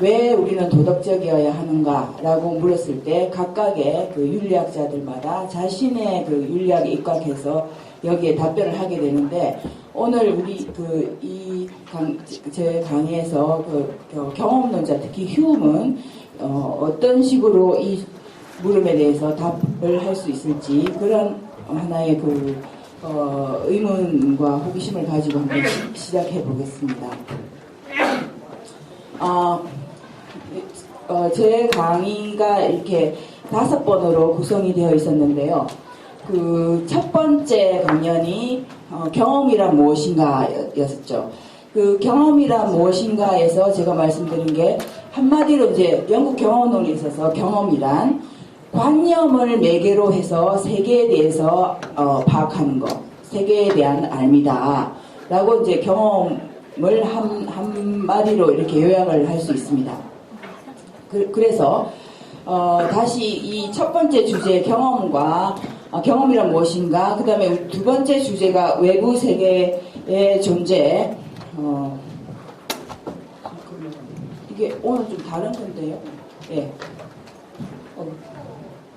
왜 우리는 도덕적이어야 하는가라고 물었을 때 각각의 그 윤리학자들마다 자신의 그 윤리학에 입각해서 여기에 답변을 하게 되는데, 오늘 우리 제 강의에서 경험론자, 특히 휴음은 어떤 식으로 이 물음에 대해서 답을 할 수 있을지, 그런 하나의 의문과 호기심을 가지고 한번 시작해 보겠습니다. 제 강의가 이렇게 5번으로 구성이 되어 있었는데요. 그 첫 번째 강연이 경험이란 무엇인가 였었죠. 그 경험이란 무엇인가에서 제가 말씀드린 게 한마디로 이제 영국 경험론에 있어서 경험이란 관념을 매개로 해서 세계에 대해서 파악하는 것, 세계에 대한 알미다 라고 이제 경험을 한마디로 이렇게 요약을 할 수 있습니다. 그래서 다시 이 첫 번째 주제 경험과 경험이란 무엇인가, 그 다음에 두 번째 주제가 외부 세계의 존재. 이게 오늘 좀 다른 건데요. 예.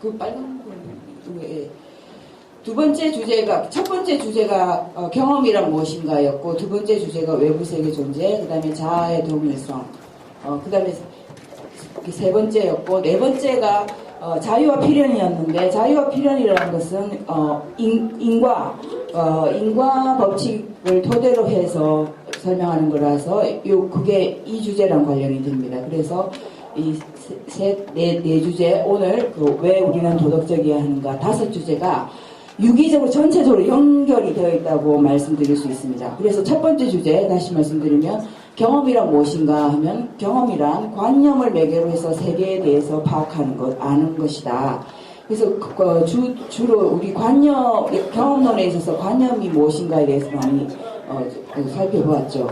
그 빨간 거. 예. 두 번째 주제가, 첫 번째 주제가 경험이란 무엇인가였고, 두 번째 주제가 외부 세계 존재, 그 다음에 자아의 동일성, 그 다음에 세 번째였고, 네 번째가 자유와 필연이었는데, 자유와 필연이라는 것은 인과 법칙을 토대로 해서 설명하는 거라서 그게 이 주제랑 관련이 됩니다. 그래서 이 네 주제, 오늘 왜 우리는 도덕적이어야 하는가 5주제가 유기적으로 전체적으로 연결이 되어 있다고 말씀드릴 수 있습니다. 그래서 첫 번째 주제 다시 말씀드리면 경험이란 무엇인가 하면, 경험이란 관념을 매개로 해서 세계에 대해서 파악하는 것, 아는 것이다. 그래서 주로 우리 경험론에 있어서 관념이 무엇인가에 대해서 많이 살펴보았죠.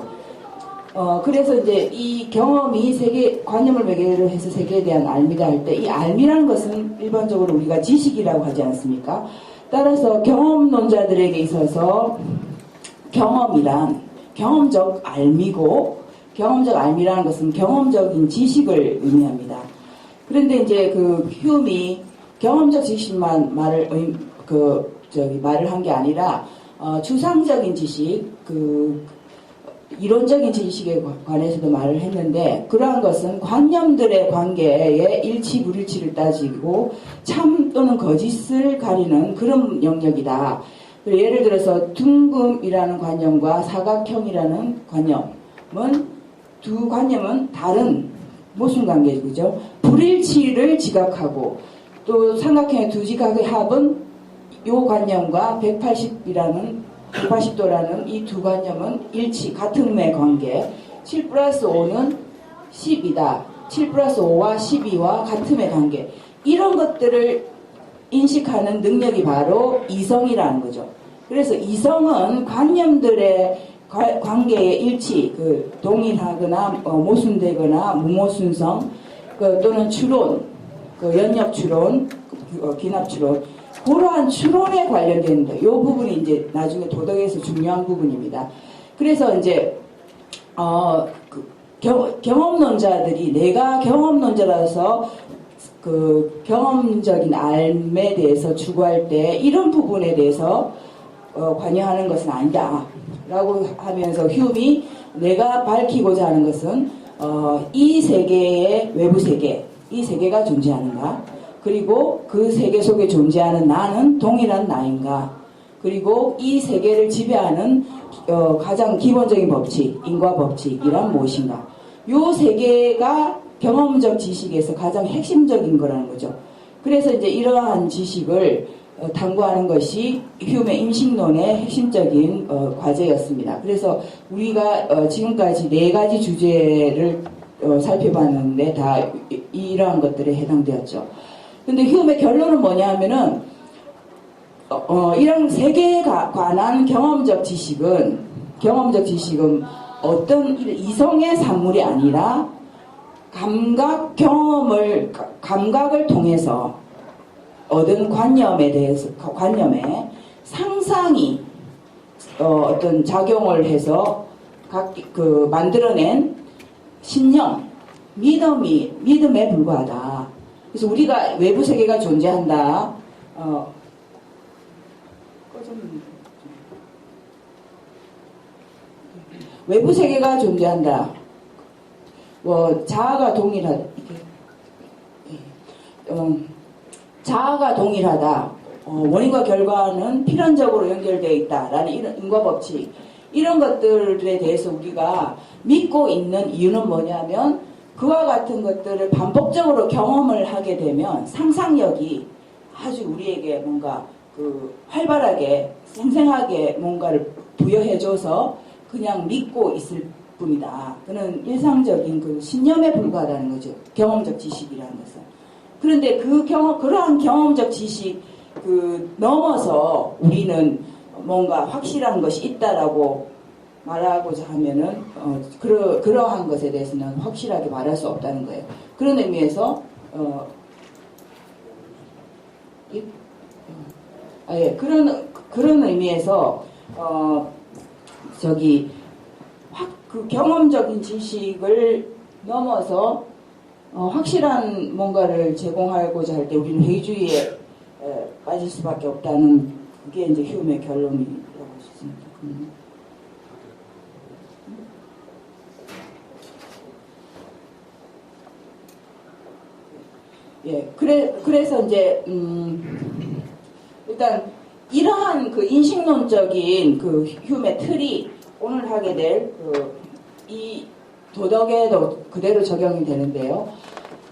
그래서 이제 이 경험이 관념을 매개로 해서 세계에 대한 알미다 할 때, 이 알미라는 것은 일반적으로 우리가 지식이라고 하지 않습니까? 따라서 경험론자들에게 있어서 경험이란 경험적 알미고, 경험적 알미라는 것은 경험적인 지식을 의미합니다. 그런데 이제 휴음이 경험적 지식만 말을 한 게 아니라 추상적인 지식, 이론적인 지식에 관해서도 말을 했는데, 그러한 것은 관념들의 관계에 일치 불일치를 따지고 참 또는 거짓을 가리는 그런 영역이다. 예를 들어서 둥금이라는 관념과 사각형이라는 관념은, 두 관념은 다른 모순관계죠. 그죠? 불일치를 지각하고, 또 삼각형의 두 지각의 합은 이 관념과 180도라는 이 두 관념은 일치, 같음의 관계. 7 플러스 5는 10이다. 7 플러스 5와 12와 같음의 관계. 이런 것들을 인식하는 능력이 바로 이성이라는 거죠. 그래서 이성은 관념들의 관계의 일치, 동일하거나 모순되거나 무모순성, 또는 추론, 연역 추론, 기납 추론, 그러한 추론에 관련된다. 이 부분이 이제 나중에 도덕에서 중요한 부분입니다. 그래서 이제 경험론자들이, 내가 경험론자라서 경험적인 삶에 대해서 추구할 때 이런 부분에 대해서 관여하는 것은 아니다 라고 하면서 휴음이 내가 밝히고자 하는 것은 이 세계의 외부 세계, 이 세계가 존재하는가, 그리고 그 세계 속에 존재하는 나는 동일한 나인가, 그리고 이 세계를 지배하는 가장 기본적인 법칙, 인과 법칙이란 무엇인가, 요 세계가 경험적 지식에서 가장 핵심적인 거라는 거죠. 그래서 이제 이러한 지식을 탐구하는 것이 휴음의 인식론의 핵심적인 과제였습니다. 그래서 우리가 지금까지 4가지 주제를 살펴봤는데 다 이러한 것들에 해당되었죠. 근데 휴음의 결론은 뭐냐 하면은 이런 세계에 관한 경험적 지식은 어떤 이성의 산물이 아니라 감각을 통해서 얻은 관념에 상상이 어떤 작용을 해서 만들어낸 신념, 믿음에 불과하다. 그래서 우리가 외부 세계가 존재한다. 외부 세계가 존재한다. 자아가 동일하다. 자아가 동일하다. 원인과 결과는 필연적으로 연결되어 있다라는 이런 인과 법칙, 이런 것들에 대해서 우리가 믿고 있는 이유는 뭐냐면, 그와 같은 것들을 반복적으로 경험을 하게 되면 상상력이 아주 우리에게 뭔가 활발하게 생생하게 뭔가를 부여해줘서 그냥 믿고 있을 뿐이다. 그는 일상적인 신념에 불과하다는 거죠. 경험적 지식이라는 것은. 그런데 그러한 경험적 지식 넘어서 우리는 뭔가 확실한 것이 있다라고 말하고자 하면은 그러한 것에 대해서는 확실하게 말할 수 없다는 거예요. 그런 의미에서 그런 의미에서 그 경험적인 지식을 넘어서 확실한 뭔가를 제공하고자 할 때 우리는 회의주의에 빠질 수밖에 없다는, 그게 이제 휴메의 결론이라고 할 수 있습니다. 그래서 이제 일단 이러한 인식론적인 휴메 틀이 오늘 하게 될 이 도덕에도 그대로 적용이 되는데요.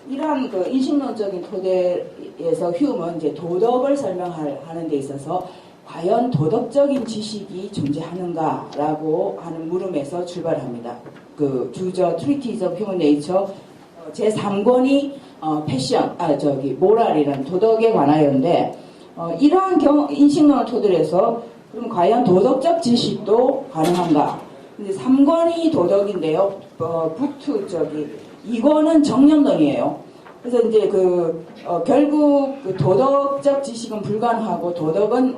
이러한 인식론적인 토대에서 휴메는 이제 도덕을 설명하는 데 있어서 과연 도덕적인 지식이 존재하는가라고 하는 물음에서 출발합니다. 주저 Treatise of Human Nature 제3권이 모랄이라는 도덕에 관하여인데, 이러한 인식론을 토대로 해서 그럼 과연 도덕적 지식도 가능한가? 근데 3권이 도덕인데요. 북투 2권은 정념론이에요. 그래서 이제 결국 도덕적 지식은 불가능하고 도덕은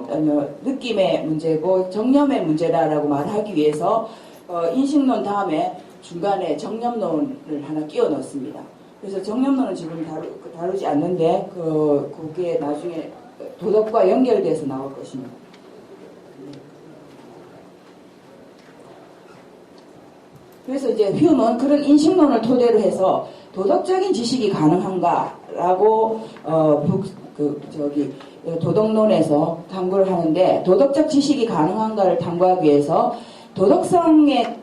느낌의 문제고 정념의 문제다라고 말하기 위해서 인식론 다음에 중간에 정념론을 하나 끼워 넣습니다. 그래서 정념론은 지금 다루지 않는데 그게 나중에 도덕과 연결돼서 나올 것입니다. 그래서 이제 휴메는 그런 인식론을 토대로 해서 도덕적인 지식이 가능한가라고 도덕론에서 탐구를 하는데, 도덕적 지식이 가능한가를 탐구하기 위해서 도덕성의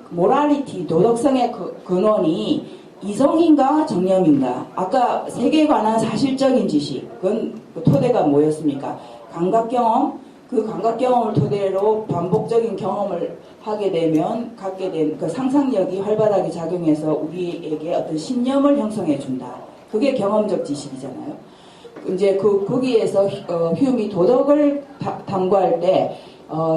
도덕성의 근원이 이성인가 정념인가? 아까 세계에 관한 사실적인 지식은 토대가 뭐였습니까? 감각경험. 그 감각경험을 토대로 반복적인 경험을 하게 되면 갖게 된 상상력이 활발하게 작용해서 우리에게 어떤 신념을 형성해 준다. 그게 경험적 지식이잖아요. 이제 거기에서 휴메이 도덕을 탐구할 때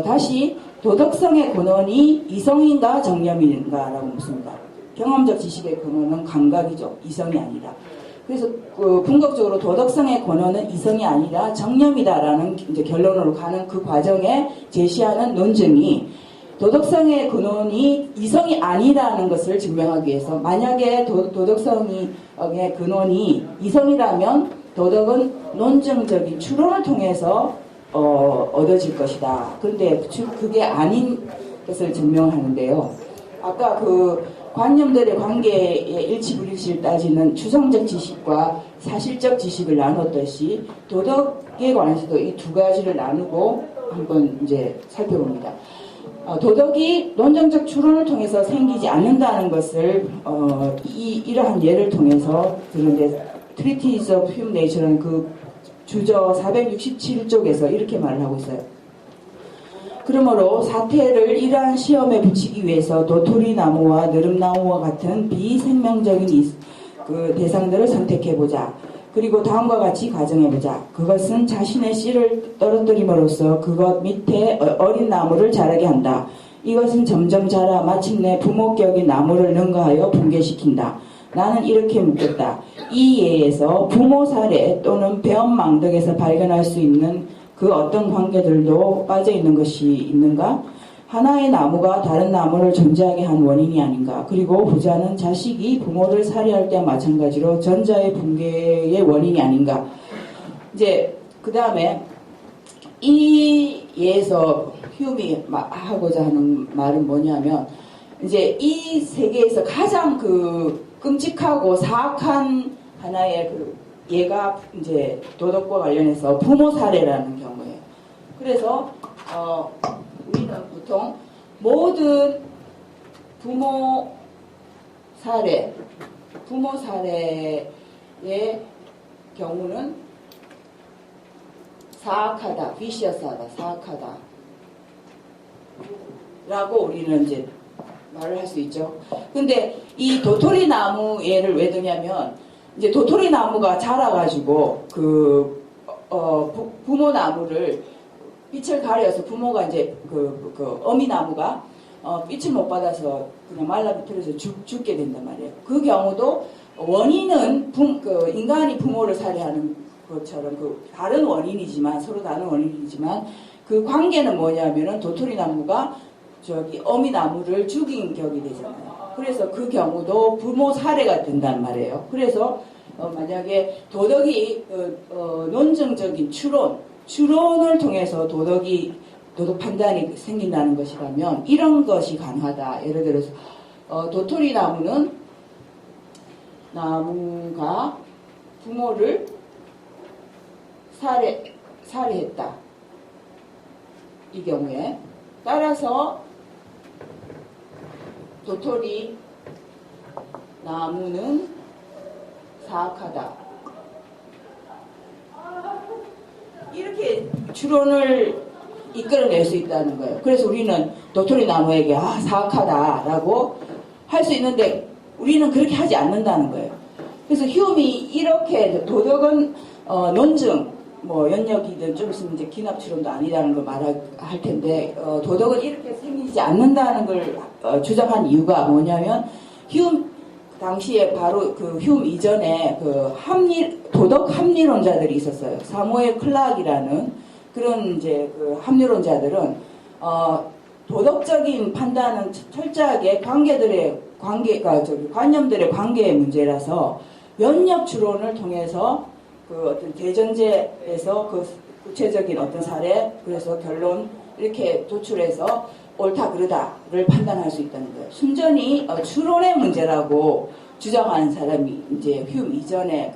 다시 도덕성의 근원이 이성인가 정념인가라고 묻습니다. 경험적 지식의 근원은 감각이죠. 이성이 아니라. 그래서 궁극적으로 도덕성의 근원은 이성이 아니라 정념이다라는 이제 결론으로 가는 그 과정에 제시하는 논증이, 도덕성의 근원이 이성이 아니라는 것을 증명하기 위해서, 만약에 도덕성의 근원이 이성이라면 도덕은 논증적인 추론을 통해서 얻어질 것이다. 그런데 그게 아닌 것을 증명하는데요. 아까 관념들의 관계의 일치불일치를 따지는 추상적 지식과 사실적 지식을 나눴듯이 도덕에 관해서도 이 두 가지를 나누고 한번 이제 살펴봅니다. 도덕이 논정적 추론을 통해서 생기지 않는다는 것을 이러한 예를 통해서 드는데, Treatise of Human Nature는 주저 467쪽에서 이렇게 말을 하고 있어요. 그러므로 사태를 이러한 시험에 붙이기 위해서 도토리 나무와 느릅나무와 같은 비생명적인 대상들을 선택해보자. 그리고 다음과 같이 가정해보자. 그것은 자신의 씨를 떨어뜨림으로써 그것 밑에 어린 나무를 자라게 한다. 이것은 점점 자라 마침내 부목격인 나무를 능가하여 붕괴시킨다. 나는 이렇게 묻겠다. 이 예에서 부모 사례 또는 배엄망덕에서 발견할 수 있는 그 어떤 관계들도 빠져있는 것이 있는가? 하나의 나무가 다른 나무를 존재하게 한 원인이 아닌가. 그리고 후자는 자식이 부모를 살해할 때와 마찬가지로 전자의 붕괴의 원인이 아닌가. 이제 그 다음에 이 예에서 휴움이 하고자 하는 말은 뭐냐면 이제 이 세계에서 가장 그 끔찍하고 사악한 하나의 그 예가 이제 도덕과 관련해서 부모 살해라는 경우예요. 그래서 우리는 보통 모든 부모 살해의 경우는 사악하다, 비시어스하다, 사악하다 라고 우리는 이제 말을 할 수 있죠. 근데 이 도토리 나무 예를 왜 드냐면 이제 도토리 나무가 자라가지고 부모 나무를 빛을 가려서 부모가 이제 어미 나무가 빛을 못 받아서 그냥 말라 비틀어서 죽게 된단 말이에요. 그 경우도 원인은 인간이 부모를 살해하는 것처럼 다른 원인이지만 서로 다른 원인이지만 그 관계는 뭐냐면은 도토리 나무가 어미 나무를 죽인 격이 되잖아요. 그래서 그 경우도 부모 살해가 된단 말이에요. 그래서 만약에 도덕이 논증적인 추론을 통해서 도덕 판단이 생긴다는 것이라면 이런 것이 가능하다. 예를 들어서 도토리 나무가 부모를 살해했다. 이 경우에 따라서 도토리 나무는 사악하다. 이렇게 추론을 이끌어낼 수 있다는 거예요. 그래서 우리는 도토리 나무에게 사악하다라고 할 수 있는데 우리는 그렇게 하지 않는다는 거예요. 그래서 휴움이 이렇게 도덕은 논증, 연역이든 좀 있으면 이제 기납추론도 아니라는 걸 말할 텐데 도덕은 이렇게 생기지 않는다는 걸 주장한 이유가 뭐냐면 휴움 당시에 바로 그 휴움 이전에 도덕 합리론자들이 있었어요. 사무엘 클락이라는 그런 이제 그 합리론자들은 도덕적인 판단은 철저하게 관념들의 관계의 문제라서 연역 추론을 통해서 어떤 대전제에서 구체적인 어떤 사례, 그래서 결론 이렇게 도출해서 옳다 그르다를 판단할 수 있다는 거예요. 순전히 추론의 문제라고 주장하는 사람이 이제 휴움 이전에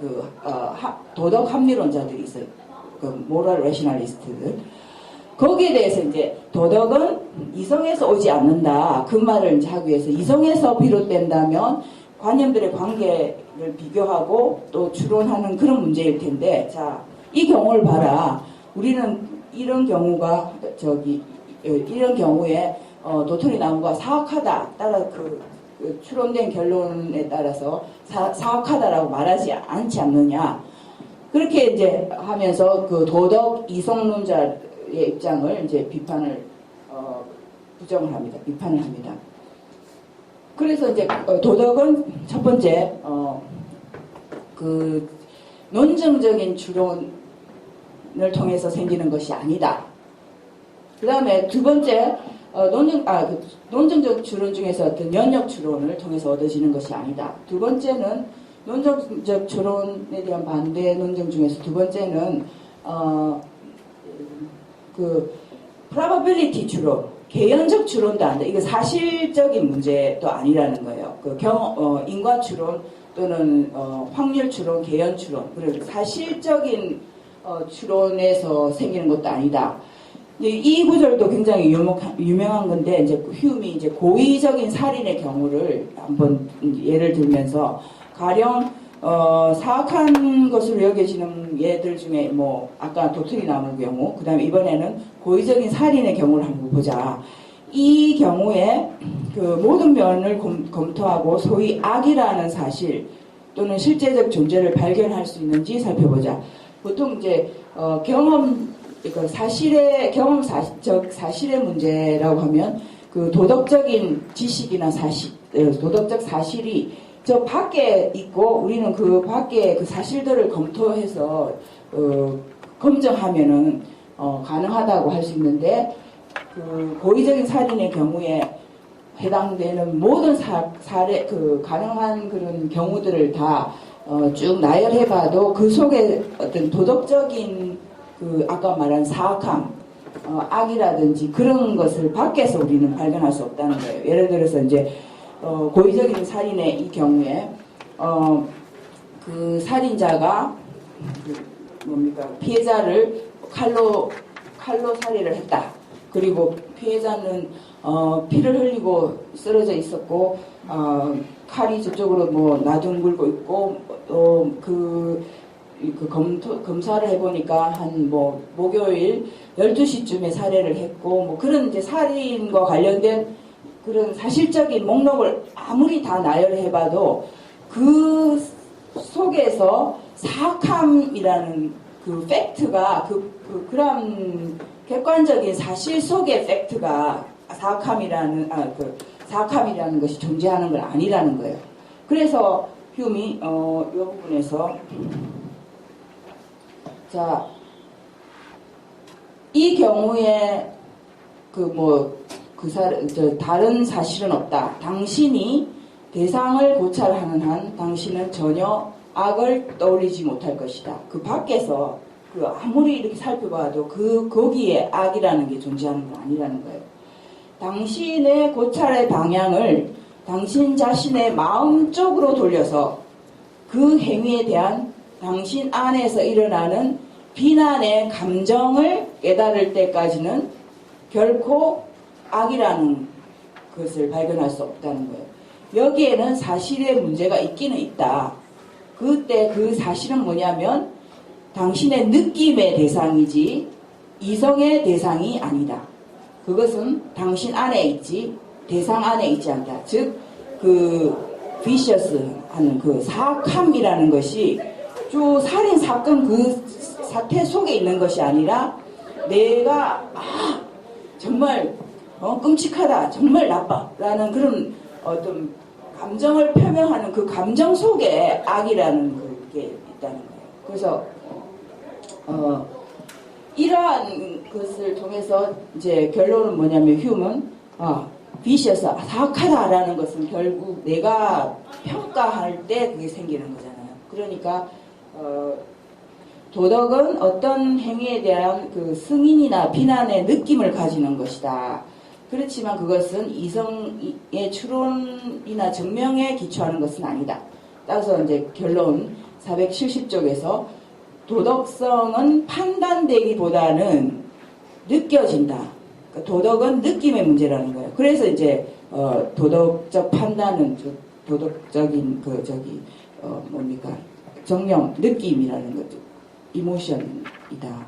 도덕 합리론자들이 있어요. 모럴 레셔널리스트들. 거기에 대해서 이제 도덕은 이성에서 오지 않는다. 그 말을 이제 하기 위해서 이성에서 비롯된다면 관념들의 관계를 비교하고 또 추론하는 그런 문제일 텐데, 자, 이 경우를 봐라. 우리는 이런 경우에 도토리 나무가 사악하다. 따라 추론된 결론에 따라서 사악하다라고 말하지 않지 않느냐. 그렇게 이제 하면서 도덕 이성론자의 입장을 이제 부정을 합니다. 비판을 합니다. 그래서 이제 도덕은 첫 번째 논증적인 추론을 통해서 생기는 것이 아니다. 그 다음에 두 번째 논증적 추론 중에서 어떤 연역 추론을 통해서 얻어지는 것이 아니다. 두 번째는 논증적 추론에 대한 반대 논증 중에서 두 번째는 probability 추론, 개연적 추론도 안 돼. 이거 사실적인 문제도 아니라는 거예요. 인과 추론 또는 확률 추론, 개연 추론, 그리고 사실적인 추론에서 생기는 것도 아니다. 이 구절도 굉장히 유명한 건데, 이제 휴움이 이제 고의적인 살인의 경우를 한번 예를 들면서 가령 사악한 것으로 여겨지는 예들 중에 아까 도토리 나무 경우, 그 다음에 이번에는 고의적인 살인의 경우를 한번 보자. 이 경우에 모든 면을 검토하고 소위 악이라는 사실 또는 실제적 존재를 발견할 수 있는지 살펴보자. 보통 이제 사실의 문제라고 하면 도덕적인 지식이나 도덕적 사실이 저 밖에 있고 우리는 그 밖에 사실들을 검토해서 검증하면은 가능하다고 할 수 있는데 그 고의적인 살인의 경우에 해당되는 모든 사례, 가능한 그런 경우들을 다 쭉 나열해봐도 그 속에 어떤 도덕적인 아까 말한 사악함, 악이라든지 그런 것을 밖에서 우리는 발견할 수 없다는 거예요. 예를 들어서 이제 고의적인 살인의 이 경우에 그 살인자가 피해자를 칼로 살해를 했다. 그리고 피해자는 피를 흘리고 쓰러져 있었고 칼이 저쪽으로 뭐 나둥글고 있고 검사를 해보니까 한 목요일 12시쯤에 살해를 했고 뭐 그런 이제 살인과 관련된 그런 사실적인 목록을 아무리 다 나열해봐도 그 속에서 사악함이라는 그 팩트가 그런 객관적인 사실 속의 팩트가 사악함이라는 것이 존재하는 건 아니라는 거예요. 그래서 휴미 이 부분에서 자, 이 경우에 다른 사실은 없다. 당신이 대상을 고찰하는 한 당신은 전혀 악을 떠올리지 못할 것이다. 그 밖에서 아무리 이렇게 살펴봐도 거기에 악이라는 게 존재하는 건 아니라는 거예요. 당신의 고찰의 방향을 당신 자신의 마음 쪽으로 돌려서 그 행위에 대한 당신 안에서 일어나는 비난의 감정을 깨달을 때까지는 결코 악이라는 것을 발견할 수 없다는 거예요. 여기에는 사실의 문제가 있기는 있다. 그때 그 사실은 뭐냐면 당신의 느낌의 대상이지 이성의 대상이 아니다. 그것은 당신 안에 있지 대상 안에 있지 않다. 즉 비셔스 하는 사악함이라는 것이 살인 사건 그 사태 속에 있는 것이 아니라 내가 정말 끔찍하다, 정말 나빠라는 그런 어떤 감정을 표명하는 그 감정 속에 악이라는 게 있다는 거예요. 그래서 이러한 것을 통해서 이제 결론은 뭐냐면 휴먼 비셔스 사악하다라는 것은 결국 내가 평가할 때 그게 생기는 거잖아요. 그러니까 도덕은 어떤 행위에 대한 승인이나 비난의 느낌을 가지는 것이다. 그렇지만 그것은 이성의 추론이나 증명에 기초하는 것은 아니다. 따라서 이제 결론 470쪽에서 도덕성은 판단되기보다는 느껴진다. 그러니까 도덕은 느낌의 문제라는 거예요. 그래서 이제 도덕적 판단은 도덕적인 정령, 느낌이라는 거죠. 이모션이다.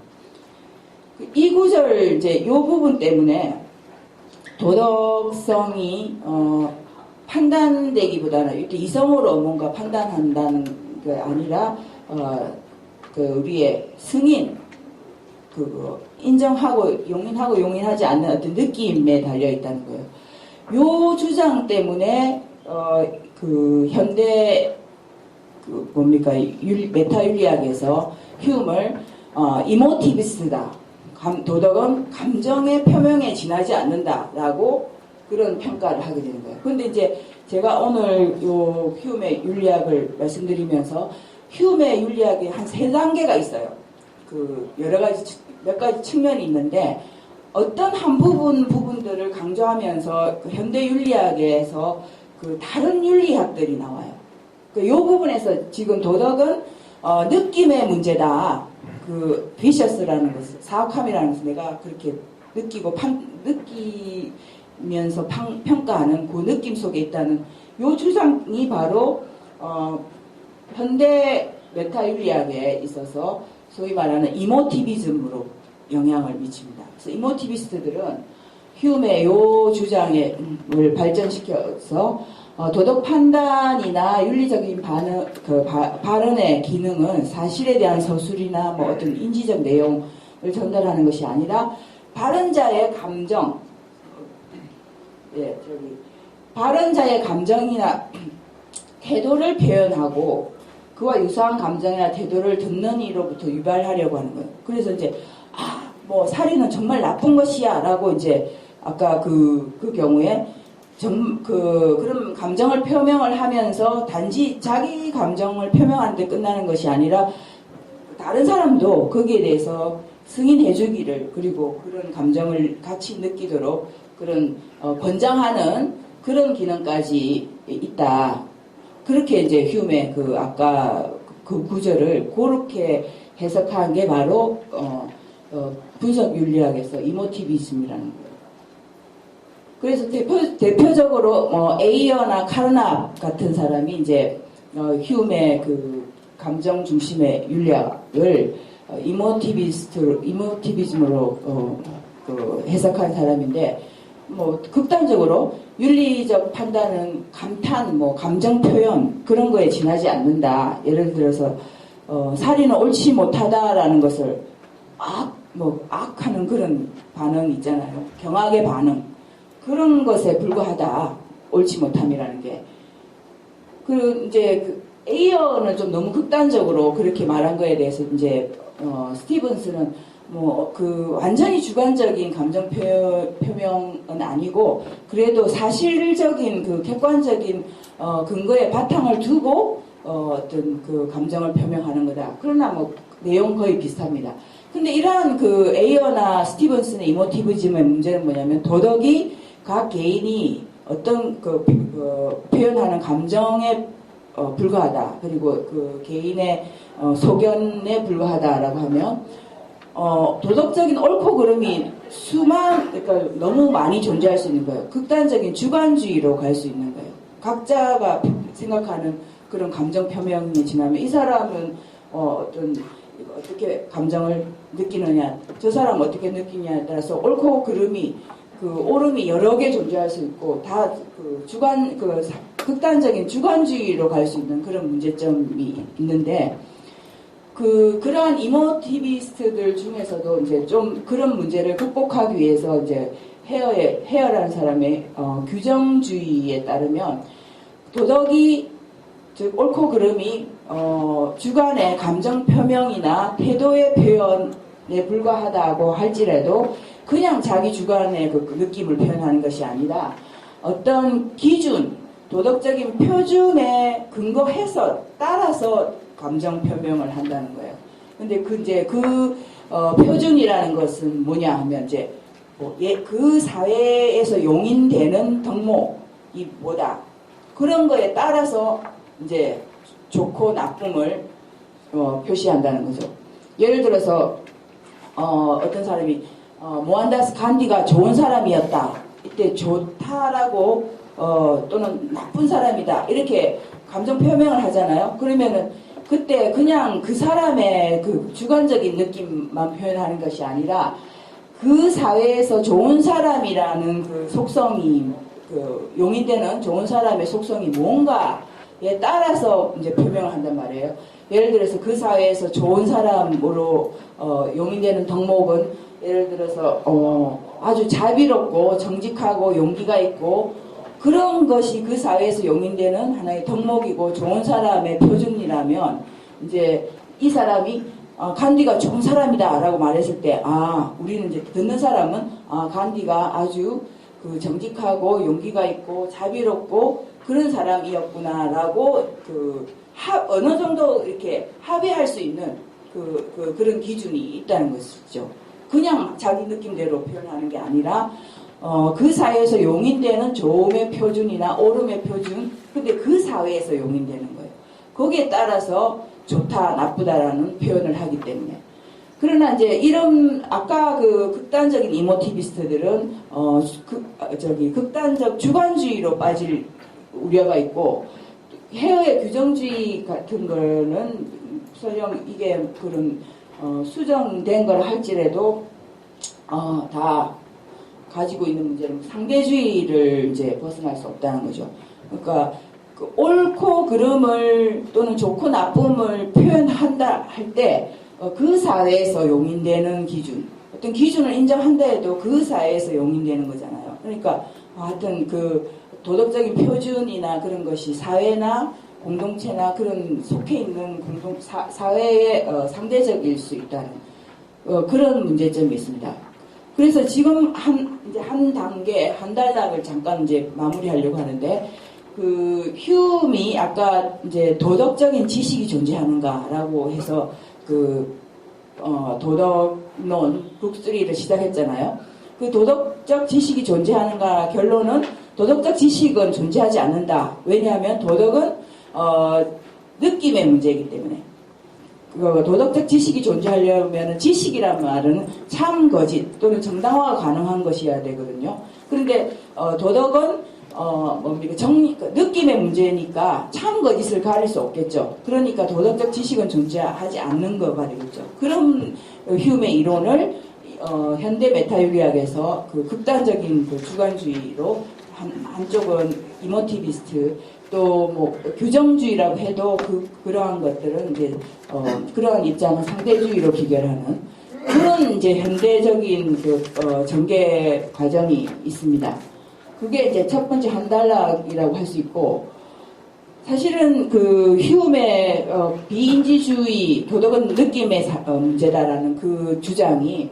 이 구절 이제 이 부분 때문에 도덕성이 판단되기보다는 이렇게 이성으로 뭔가 판단한다는 게 아니라 우리의 승인 인정하고 용인하지 않는 어떤 느낌에 달려 있다는 거예요. 요 주장 때문에 현대 메타윤리학에서 휴머를 이모티비스트다. 도덕은 감정의 표명에 지나지 않는다라고 그런 평가를 하게 되는 거예요. 그런데 이제 제가 오늘 요 휴머의 윤리학을 말씀드리면서 휴머의 윤리학에 한 3단계가 있어요. 몇 가지 측면이 있는데 어떤 한 부분들을 강조하면서 현대 윤리학에서 다른 윤리학들이 나와요. 이 부분에서 지금 도덕은 느낌의 문제다. 비셔스라는 것을 사악함이라는 것을 내가 그렇게 느끼면서 평가하는 그 느낌 속에 있다는 이 주장이 바로 현대 메타윤리학에 있어서 소위 말하는 이모티비즘으로 영향을 미칩니다. 그래서 이모티비스트들은 휴메의 이 주장을 발전시켜서 도덕 판단이나 윤리적인 발언의 기능은 사실에 대한 서술이나 어떤 인지적 내용을 전달하는 것이 아니라 발언자의 감정, 발언자의 감정이나 태도를 표현하고 그와 유사한 감정이나 태도를 듣는 이로부터 유발하려고 하는 거예요. 그래서 이제 뭐 살인은 정말 나쁜 것이야라고 이제 아까 그 경우에 그런 감정을 표명을 하면서 단지 자기 감정을 표명하는데 끝나는 것이 아니라 다른 사람도 거기에 대해서 승인해주기를 그리고 그런 감정을 같이 느끼도록 그런 권장하는 그런 기능까지 있다. 그렇게 이제 휴메 아까 그 구절을 그렇게 해석한 게 바로 분석 윤리학에서 이모티비즘이라는 거예요. 그래서 대표적으로 에이어나 카르납 같은 사람이 이제 휴메 감정 중심의 윤리학을 이모티비즘으로 해석한 사람인데 극단적으로 윤리적 판단은 감탄, 감정 표현 그런 거에 지나지 않는다. 예를 들어서 살인은 옳지 못하다라는 것을 악하는 그런 반응 있잖아요. 경악의 반응 그런 것에 불과하다. 옳지 못함이라는 게. 이제 에이어는 좀 너무 극단적으로 그렇게 말한 거에 대해서 이제 스티븐스는 완전히 주관적인 감정 표명은 아니고 그래도 사실적인 객관적인 근거에 바탕을 두고 어떤 감정을 표명하는 거다. 그러나 내용 거의 비슷합니다. 근데 이러한 에이어나 스티븐슨의 이모티비즘의 문제는 뭐냐면 도덕이 각 개인이 어떤 표현하는 감정에 불과하다. 그리고 개인의 소견에 불과하다라고 하면 도덕적인 옳고 그름이 그러니까 너무 많이 존재할 수 있는 거예요. 극단적인 주관주의로 갈 수 있는 거예요. 각자가 생각하는 그런 감정 표명이 지나면 이 사람은 어떻게 감정을 느끼느냐, 저 사람은 어떻게 느끼냐에 따라서 옳고 그름이 옳음이 여러 개 존재할 수 있고 다 극단적인 주관주의로 갈 수 있는 그런 문제점이 있는데 그러한 이모티비스트들 중에서도 이제 좀 그런 문제를 극복하기 위해서 이제 헤어라는 사람의 규정주의에 따르면 도덕이 즉 옳고 그름이 주관의 감정 표명이나 태도의 표현에 불과하다고 할지라도 그냥 자기 주관의 느낌을 표현하는 것이 아니라 어떤 기준, 도덕적인 표준에 근거해서 따라서 감정 표명을 한다는 거예요. 근데 표준이라는 것은 뭐냐 하면 이제 그 사회에서 용인되는 덕목이 뭐다. 그런 거에 따라서 이제 좋고 나쁨을 표시한다는 거죠. 예를 들어서 어떤 사람이 모한다스 간디가 좋은 사람이었다. 이때 좋다라고 또는 나쁜 사람이다. 이렇게 감정 표명을 하잖아요. 그러면은 그때 그냥 그 사람의 주관적인 느낌만 표현하는 것이 아니라 그 사회에서 좋은 사람이라는 속성이 용인되는 좋은 사람의 속성이 뭔가에 따라서 이제 표명을 한단 말이에요. 예를 들어서 그 사회에서 좋은 사람으로 용인되는 덕목은 예를 들어서 아주 자비롭고 정직하고 용기가 있고 그런 것이 그 사회에서 용인되는 하나의 덕목이고 좋은 사람의 표준이라면 이제 이 사람이 간디가 좋은 사람이다 라고 말했을 때 우리는 이제 듣는 사람은 간디가 아주 정직하고 용기가 있고 자비롭고 그런 사람이었구나 라고 어느 정도 이렇게 합의할 수 있는 그런 기준이 있다는 것이죠. 그냥 자기 느낌대로 표현하는 게 아니라 그 사회에서 용인되는 좋음의 표준이나 옳음의 표준, 근데 그 사회에서 용인되는 거예요. 거기에 따라서 좋다, 나쁘다라는 표현을 하기 때문에. 그러나 이제 이런 아까 극단적인 이모티비스트들은 극단적 주관주의로 빠질 우려가 있고 헤어의 규정주의 같은 거는 설령 이게 그런 수정된 걸 할지라도 다 가지고 있는 문제는 상대주의를 이제 벗어날 수 없다는 거죠. 그러니까 옳고 그름을 또는 좋고 나쁨을 표현한다 할 때 그 사회에서 용인되는 기준, 어떤 기준을 인정한다 해도 그 사회에서 용인되는 거잖아요. 그러니까 하여튼 도덕적인 표준이나 그런 것이 사회나 공동체나 그런 속해 있는 사회에 상대적일 수 있다는. 그런 문제점이 있습니다. 그래서 지금 이제 한 단계, 한 단락을 잠깐 이제 마무리하려고 하는데, 그 휴움이 아까 이제 도덕적인 지식이 존재하는가라고 해서 도덕론 북3를 시작했잖아요. 그 도덕적 지식이 존재하는가 결론은 도덕적 지식은 존재하지 않는다. 왜냐하면 도덕은 느낌의 문제이기 때문에. 도덕적 지식이 존재하려면 지식이란 말은 참 거짓 또는 정당화가 가능한 것이어야 되거든요. 그런데 도덕은 느낌의 문제니까 참 거짓을 가릴 수 없겠죠. 그러니까 도덕적 지식은 존재하지 않는 거 말이겠죠. 그런 휴메의 이론을 현대 메타윤리학에서 그 극단적인 그 주관주의로 한쪽은 이모티비스트 또 뭐 규정주의라고 해도 그러한 것들은 이제 그러한 입장은 상대주의로 비결하는 그런 이제 현대적인 전개 과정이 있습니다. 그게 이제 첫 번째 한 단락이라고 할 수 있고, 사실은 그 휴메의 비인지주의 도덕은 느낌의 문제다라는 그 주장이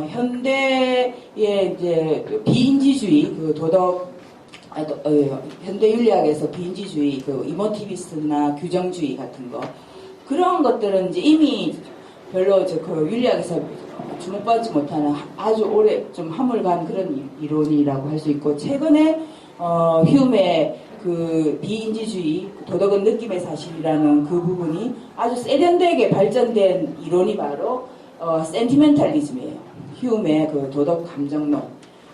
현대의 이제 비인지주의 그 도덕 현대 윤리학에서 비인지주의 그 이모티비스트나 규정주의 같은 거 그런 것들은 이제 이미 별로 그 윤리학에서 주목받지 못하는 아주 오래 좀 한물간 그런 이론이라고 할 수 있고, 최근에 휴메의 그 비인지주의 도덕은 느낌의 사실이라는 그 부분이 아주 세련되게 발전된 이론이 바로 센티멘탈리즘이에요. 휴메의 그 도덕 감정론.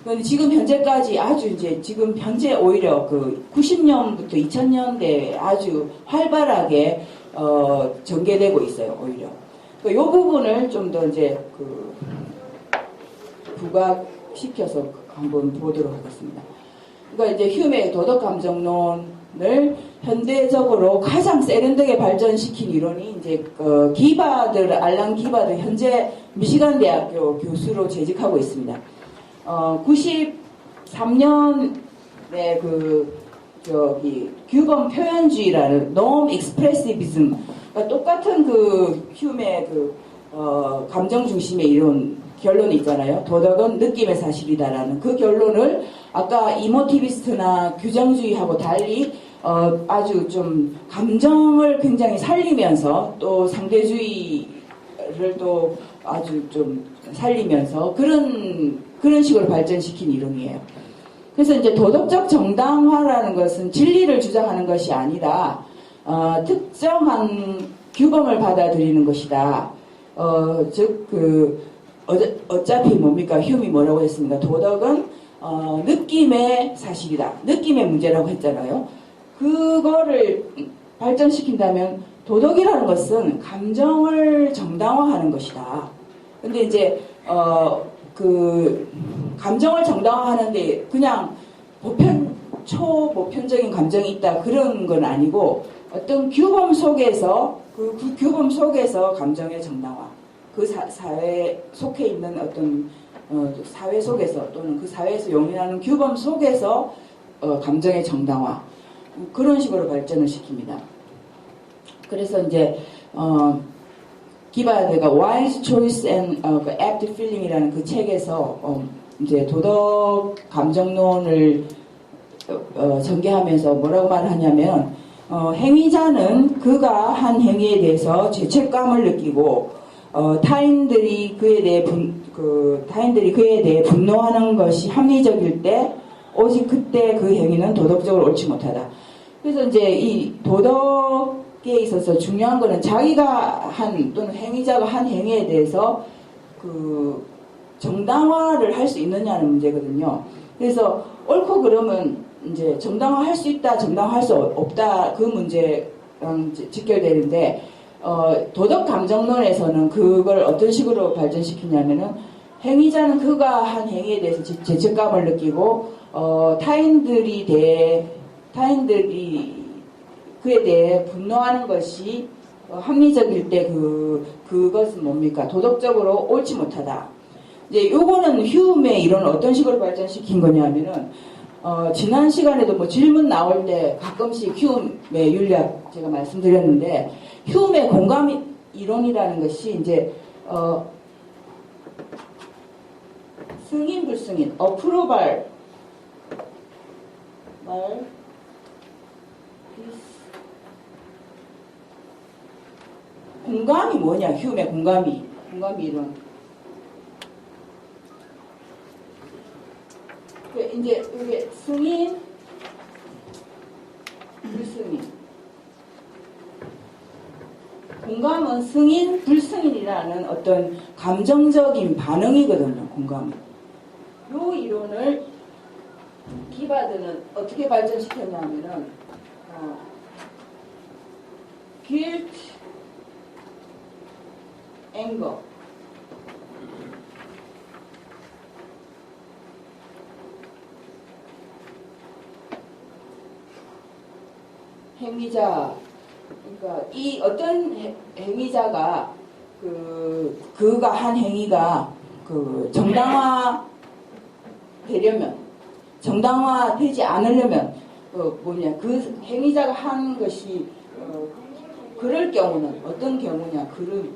그런데 지금 현재까지 아주 이제 지금 현재 오히려 그 90년부터 2000년대에 아주 활발하게 전개되고 있어요. 오히려. 이 부분을 좀 더 이제 부각시켜서 한번 보도록 하겠습니다. 그러니까 이제 휴메의 도덕 감정론을 현대적으로 가장 세련되게 발전시킨 이론이 이제 알랑 기바드 현재 미시간 대학교 교수로 재직하고 있습니다. 93년에 규범 표현주의라는 norm expressivism, 그러니까 똑같은 휴메의 감정 중심의 이론 결론이 있잖아요. 도덕은 느낌의 사실이다라는 그 결론을 아까 이모티비스트나 규정주의하고 달리 아주 좀 감정을 굉장히 살리면서 또 상대주의를 또 아주 좀 살리면서 그런 식으로 발전시킨 이론이에요. 그래서 이제 도덕적 정당화라는 것은 진리를 주장하는 것이 아니라 특정한 규범을 받아들이는 것이다. 어차피 뭡니까? 휴메이 뭐라고 했습니까? 도덕은 느낌의 사실이다. 느낌의 문제라고 했잖아요. 그거를 발전시킨다면 도덕이라는 것은 감정을 정당화하는 것이다. 근데 이제 감정을 정당화하는데 그냥 초보편적인 감정이 있다 그런 건 아니고 어떤 규범 속에서 그 규범 속에서 감정의 정당화, 그 사회에 속해 있는 어떤 사회 속에서 또는 그 사회에서 용인하는 규범 속에서 감정의 정당화 그런 식으로 발전을 시킵니다. 그래서 이제 기바드가 Wise Choice and Active Feeling이라는 그 책에서 이제 도덕 감정론을 전개하면서 뭐라고 말하냐면 행위자는 그가 한 행위에 대해서 죄책감을 느끼고 타인들이 그에 대해 분노하는 것이 합리적일 때 오직 그때 그 행위는 도덕적으로 옳지 못하다. 그래서 이제 이 도덕에 있어서 중요한 거는 자기가 또는 행위자가 한 행위에 대해서 정당화를 할 수 있느냐는 문제거든요. 그래서 옳고 그름은 이제 정당화할 수 있다, 정당화할 수 없다 그 문제랑 직결되는데 도덕 감정론에서는 그걸 어떤 식으로 발전시키냐면은 행위자는 그가 한 행위에 대해서 죄책감을 느끼고 타인들이 그에 대해 분노하는 것이 합리적일 때 그것은 뭡니까? 도덕적으로 옳지 못하다. 이제 요거는 휴메의 이론을 어떤 식으로 발전시킨 거냐면은 지난 시간에도 뭐 질문 나올 때 가끔씩 휴메의 윤리학 제가 말씀드렸는데 휴메의 공감 이론이라는 것이 이제 승인 불승인 어프로발 말 공감이 뭐냐? 휴메 공감이 이런. 이제 이게 승인 불승인. 공감은 승인 불승인이라는 어떤 감정적인 반응이거든요. 공감은. 요 이론을 기바드는 어떻게 발전시켰냐면은 guilt, anger. 행위자, 그러니까 이 어떤 행위자가 그가 한 행위가 정당화 되려면, 정당화되지 않으려면 그 행위자가 한 것이 그럴 경우는 어떤 경우냐? 그런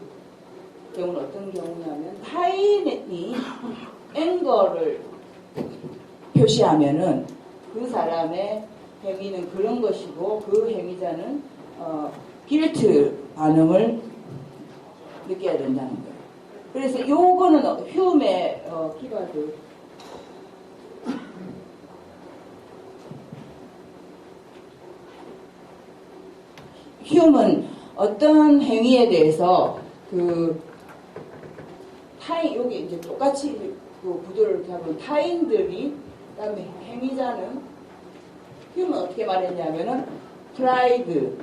경우는 어떤 경우냐면 타인이 앵거를 표시하면은 그 사람의 행위는 그런 것이고 그 행위자는 길트 반응을 느껴야 된다는 거예요. 그래서 요거는 휴메 키워드 휴먼 어떤 행위에 대해서 타인 여기 이제 똑같이 구도를 잡은 타인들이 그다음에 행위자는 휴먼 어떻게 말했냐면은 프라이드,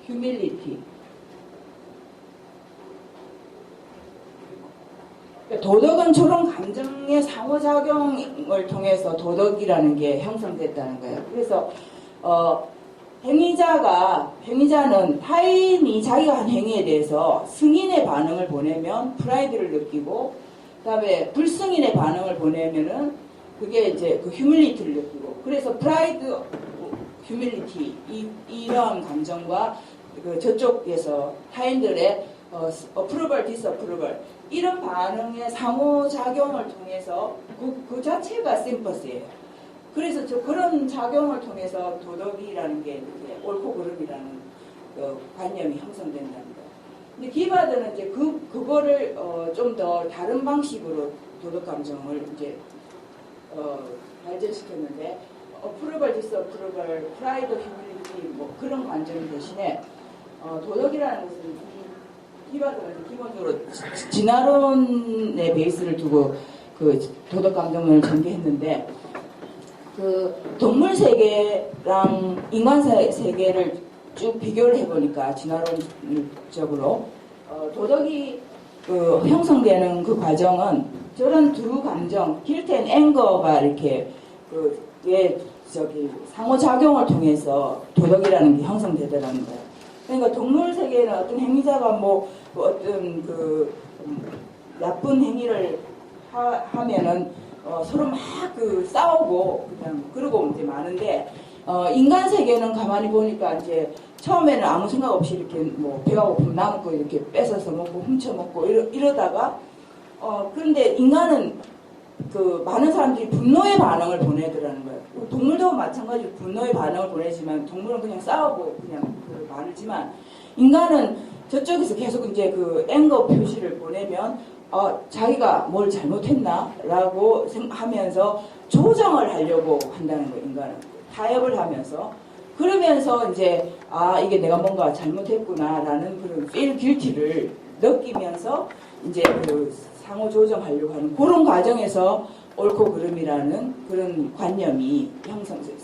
휴밀리티. 도덕은 저런 감정의 상호작용을 통해서 도덕이라는 게 형성됐다는 거예요. 그래서 행위자는 타인이 자기가 한 행위에 대해서 승인의 반응을 보내면 프라이드를 느끼고, 그다음에 불승인의 반응을 보내면은 그게 이제 그 휴밀리티를 느끼고, 그래서 프라이드, 휴밀리티 이런 감정과 저쪽에서 타인들의 어프루벌, 디스어프루벌 이런 반응의 상호작용을 통해서 그 자체가 심퍼스예요. 그래서 그런 작용을 통해서 도덕이라는 게 이렇게 옳고 그름이라는 관념이 형성된다는 거예요. 근데 기바드는 이제 그거를 좀 더 다른 방식으로 도덕 감정을 이제 발전시켰는데, 어프루벌, 디스어프루벌, 프라이드, 휴밀리티 뭐 그런 관점 대신에 도덕이라는 것은 기바드는 기본적으로 진화론의 베이스를 두고 도덕 감정을 전개했는데, 동물 세계랑 인간 세계를 쭉 비교를 해보니까 진화론적으로 도덕이 형성되는 그 과정은 저런 두 감정, guilt and anger가 이렇게 상호작용을 통해서 도덕이라는 게 형성되더라는 거예요. 그러니까 동물 세계에는 어떤 행위자가 어떤 나쁜 행위를 하면은 서로 막 싸우고 그냥 그러고 이제 많은데, 인간 세계는 가만히 보니까 이제 처음에는 아무 생각 없이 이렇게 배가 고프면 남은 거 이렇게 뺏어서 먹고 훔쳐 먹고 이러다가 그런데 인간은 많은 사람들이 분노의 반응을 보내더라는 거예요. 동물도 마찬가지로 분노의 반응을 보내지만 동물은 그냥 싸우고 그냥 많지만, 인간은 저쪽에서 계속 이제 앵거 표시를 보내면 자기가 뭘 잘못했나라고 하면서 조정을 하려고 한다는 거예요. 인간은 타협을 하면서, 그러면서 이제 이게 내가 뭔가 잘못했구나라는 그런 feel guilty를 느끼면서 이제 상호 조정하려고 하는 그런 과정에서 옳고 그름이라는 그런 관념이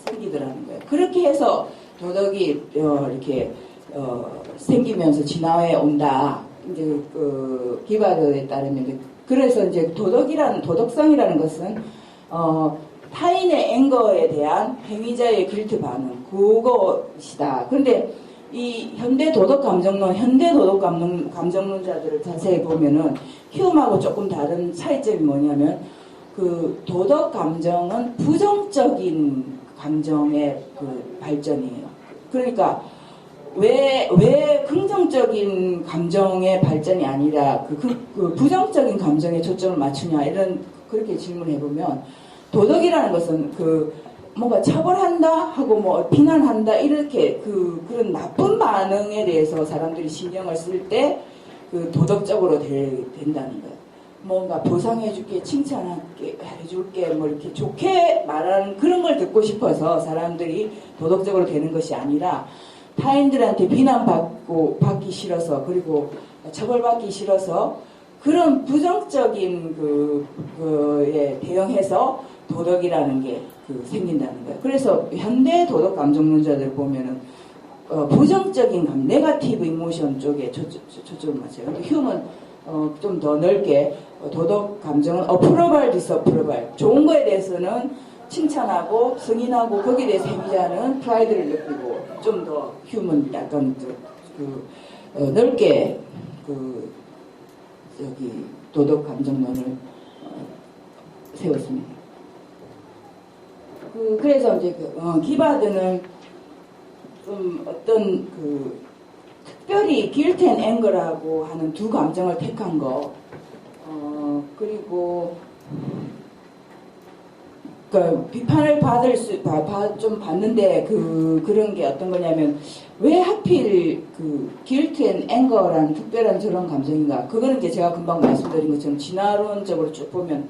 생기더라는 거예요. 그렇게 해서 도덕이 이렇게 생기면서 진화해 온다. 이제 기바드에 따르면, 그래서 이제 도덕성이라는 것은 타인의 앵거에 대한 행위자의 길트 반응, 그것이다. 그런데 이 현대 도덕 감정론자들을 자세히 보면은 휴음하고 조금 다른 차이점이 뭐냐면, 도덕 감정은 부정적인 감정의 발전이에요. 그러니까 왜 긍정적인 감정의 발전이 아니라 그 부정적인 감정에 초점을 맞추냐 이런 그렇게 질문해보면 도덕이라는 것은 뭔가 처벌한다 하고 뭐 비난한다 이렇게 그런 나쁜 반응에 대해서 사람들이 신경을 쓸 때 도덕적으로 된다는 거예요. 뭔가 보상해줄게, 칭찬할게, 해줄게, 뭐 이렇게 좋게 말하는 그런 걸 듣고 싶어서 사람들이 도덕적으로 되는 것이 아니라 타인들한테 비난받기 싫어서 그리고 처벌받기 싫어서 그런 부정적인 그에 대응해서 도덕이라는 게 생긴다는 거예요. 그래서 현대 도덕 감정론자들 보면은 부정적인 네거티브 이모션 쪽에 초점을 맞춰요. 근데 휴먼 좀 더 넓게 도덕 감정은 어프로발, 디스어프로발 좋은 거에 대해서는 칭찬하고 승인하고 거기에 대해서 해미자는 프라이드를 느끼고 좀 더 휴먼 약간 넓게 도덕 감정론을 세웠습니다. 그래서 이제 기바드는 좀 어떤 특별히 guilt and anger라고 하는 두 감정을 택한 거, 그리고 비판을 좀 받는데 그런 게 어떤 거냐면 왜 하필 guilt and anger라는 특별한 저런 감정인가? 그거는 이제 제가 금방 말씀드린 것처럼 진화론적으로 쭉 보면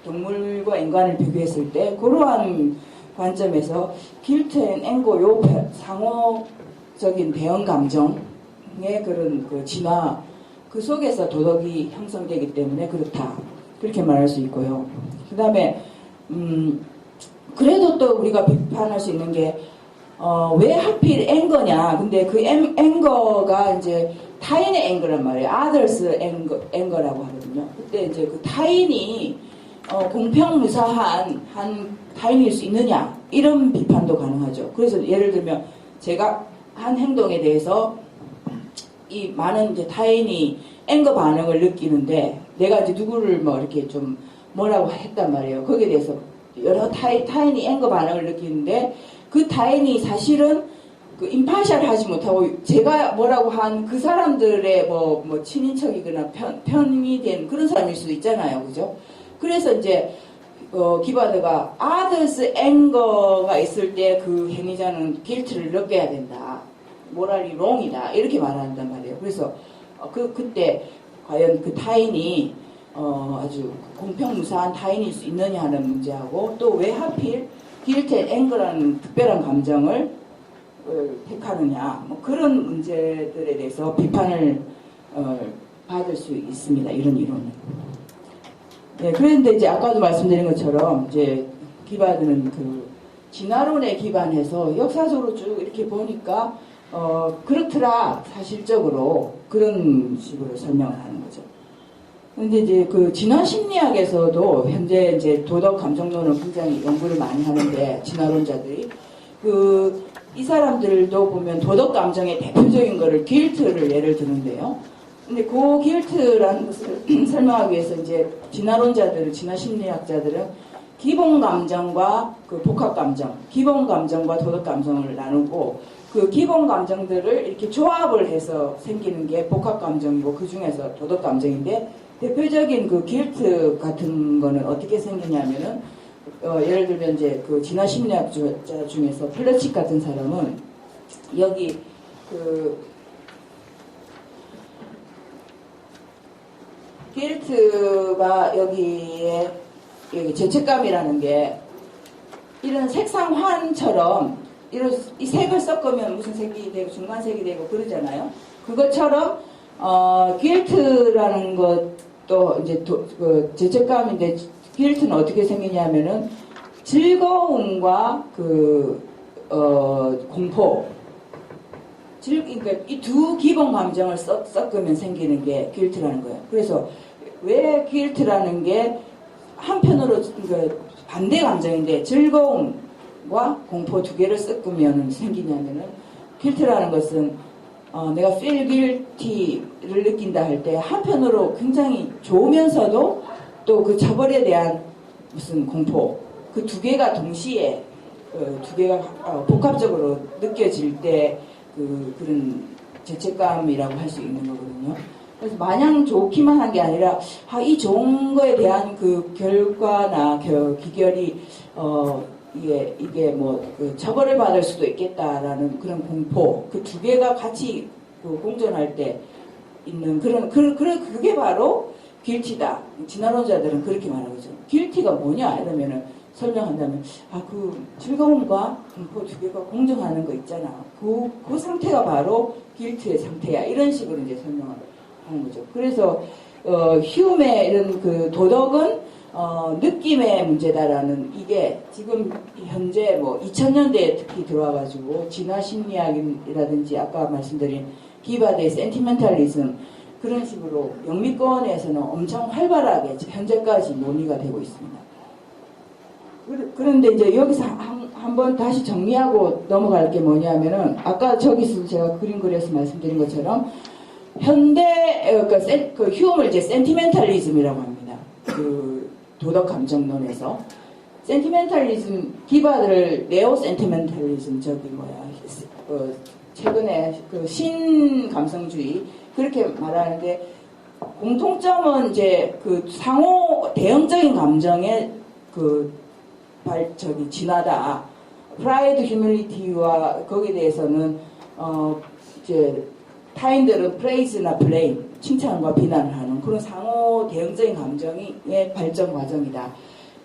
동물과 인간을 비교했을 때 그러한 관점에서 guilt and anger 요 상호적인 대응 감정의 그런 진화 그 속에서 도덕이 형성되기 때문에 그렇다 그렇게 말할 수 있고요. 그 다음에 그래도 또 우리가 비판할 수 있는 게 왜 하필 앵거냐? 근데 그 앵거가 이제 타인의 앵거란 말이에요. others 앵거라고 하거든요. 그때 이제 그 타인이 공평무사한 타인일 수 있느냐? 이런 비판도 가능하죠. 그래서 예를 들면 제가 한 행동에 대해서 이 많은 이제 타인이 앵거 반응을 느끼는데 내가 이제 누구를 뭐 이렇게 좀 뭐라고 했단 말이에요. 거기에 대해서 여러 타인이 앵거 반응을 느끼는데 그 타인이 사실은 임파셜 하지 못하고 제가 뭐라고 한 그 사람들의 뭐 친인척이거나 편이 된 그런 사람일 수도 있잖아요. 그죠? 그래서 이제 기바드가 others anger가 있을 때 그 행위자는 guilt를 느껴야 된다. morally wrong이다. 이렇게 말한단 말이에요. 그래서 그때 과연 그 타인이 아주 공평무사한 타인일 수 있느냐 하는 문제하고 또 왜 하필 guilt and anger라는 특별한 감정을 택하느냐 뭐 그런 문제들에 대해서 비판을 받을 수 있습니다. 이런 이론은. 네, 그런데 이제 아까도 말씀드린 것처럼 이제 기바드는 진화론에 기반해서 역사적으로 쭉 이렇게 보니까 그렇더라 사실적으로 그런 식으로 설명을 하는 거죠. 근데 이제 진화 심리학에서도 현재 이제 도덕 감정론을 굉장히 연구를 많이 하는데 진화론자들이 이 사람들도 보면 도덕 감정의 대표적인 거를 guilt를 예를 드는데요. 근데 그 guilt라는 것을 설명하기 위해서 이제 진화 심리학자들은 기본 감정과 복합 감정, 기본 감정과 도덕 감정을 나누고 그 기본 감정들을 이렇게 조합을 해서 생기는 게 복합 감정이고 그 중에서 도덕 감정인데 대표적인 guilt 같은 거는 어떻게 생기냐면은 예를 들면 이제 진화 심리학자 중에서 플러칙 같은 사람은 여기 guilt가 여기 죄책감이라는 게 이런 색상환처럼 이 색을 섞으면 무슨 색이 되고 중간색이 되고 그러잖아요. 그것처럼 guilt라는 것도 이제 죄책감인데 guilt는 어떻게 생기냐면은 즐거움과 공포 그러니까 이 두 기본 감정을 섞으면 생기는 게 guilt라는 거예요. 그래서 왜 guilt라는 게 한편으로 반대 감정인데 즐거움과 공포 두 개를 섞으면 생기냐면은 guilt라는 것은 내가 feel guilty를 느낀다 할 때 한편으로 굉장히 좋으면서도 또 그 처벌에 대한 무슨 공포 그 두 개가 동시에 두 개가 복합적으로 느껴질 때 그런 죄책감이라고 할 수 있는 거거든요. 그래서 마냥 좋기만 한 게 아니라 이 좋은 거에 대한 그 결과나 기결이 이게 그 처벌을 받을 수도 있겠다라는 그런 공포, 그 두 개가 같이 공존할 때 있는 그게 바로 길티다. 진화론자들은 그렇게 말하거든요. 길티가 뭐냐 이러면은 설명한다면 그 즐거움과 공포 두 개가 공존하는 거 있잖아. 그 상태가 바로 길티의 상태야. 이런 식으로 이제 설명을 하는 거죠. 그래서 휴메의 이런 그 도덕은 느낌의 문제다라는 이게 지금 현재 2000년대에 특히 들어와가지고 진화심리학이라든지 아까 말씀드린 기바드의 센티멘탈리즘 그런 식으로 영미권에서는 엄청 활발하게 현재까지 논의가 되고 있습니다. 그런데 이제 여기서 한번 다시 정리하고 넘어갈 게 뭐냐면은 아까 저기서 제가 그림 그려서 말씀드린 것처럼 현대 그 휴엄을 이제 센티멘탈리즘이라고 합니다. 그 도덕 감정론에서 센티멘탈리즘 기바드를 네오 센티멘탈리즘 최근에 그 신감성주의 그렇게 말하는데 공통점은 이제 그 상호 대응적인 감정의 진화다. 프라이드, 휴밀리티와 거기에 대해서는 이제 타인들은 프레이즈나 블레임, 칭찬과 비난을 하는 그런 상호 대응적인 감정의 발전 과정이다.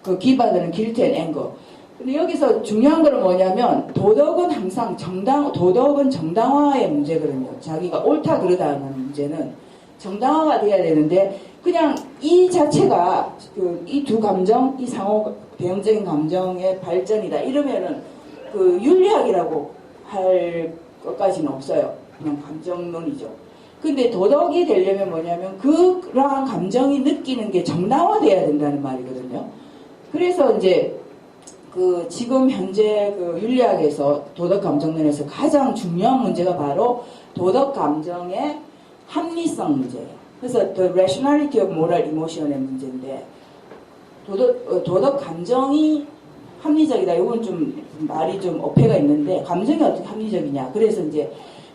그 기바드는 길트 앤 앵거. 근데 여기서 중요한 건 뭐냐면 도덕은 항상 도덕은 정당화의 문제거든요. 자기가 옳다 그르다는 문제는 정당화가 돼야 되는데 그냥 이 자체가 이 두 감정, 이 상호 대응적인 감정의 발전이다. 이러면은 그 윤리학이라고 할 것까지는 없어요. 그냥 감정론이죠. 근데 도덕이 되려면 뭐냐면 그러한 감정이 느끼는 게 정당화돼야 된다는 말이거든요. 그래서 이제 지금 현재 윤리학에서 도덕 감정론에서 가장 중요한 문제가 바로 도덕 감정의 합리성 문제예요. 그래서 the rationality of moral emotion의 문제인데 도덕 감정이 합리적이다. 이건 좀 말이 좀 어폐가 있는데 감정이 어떻게 합리적이냐. 그래서 이제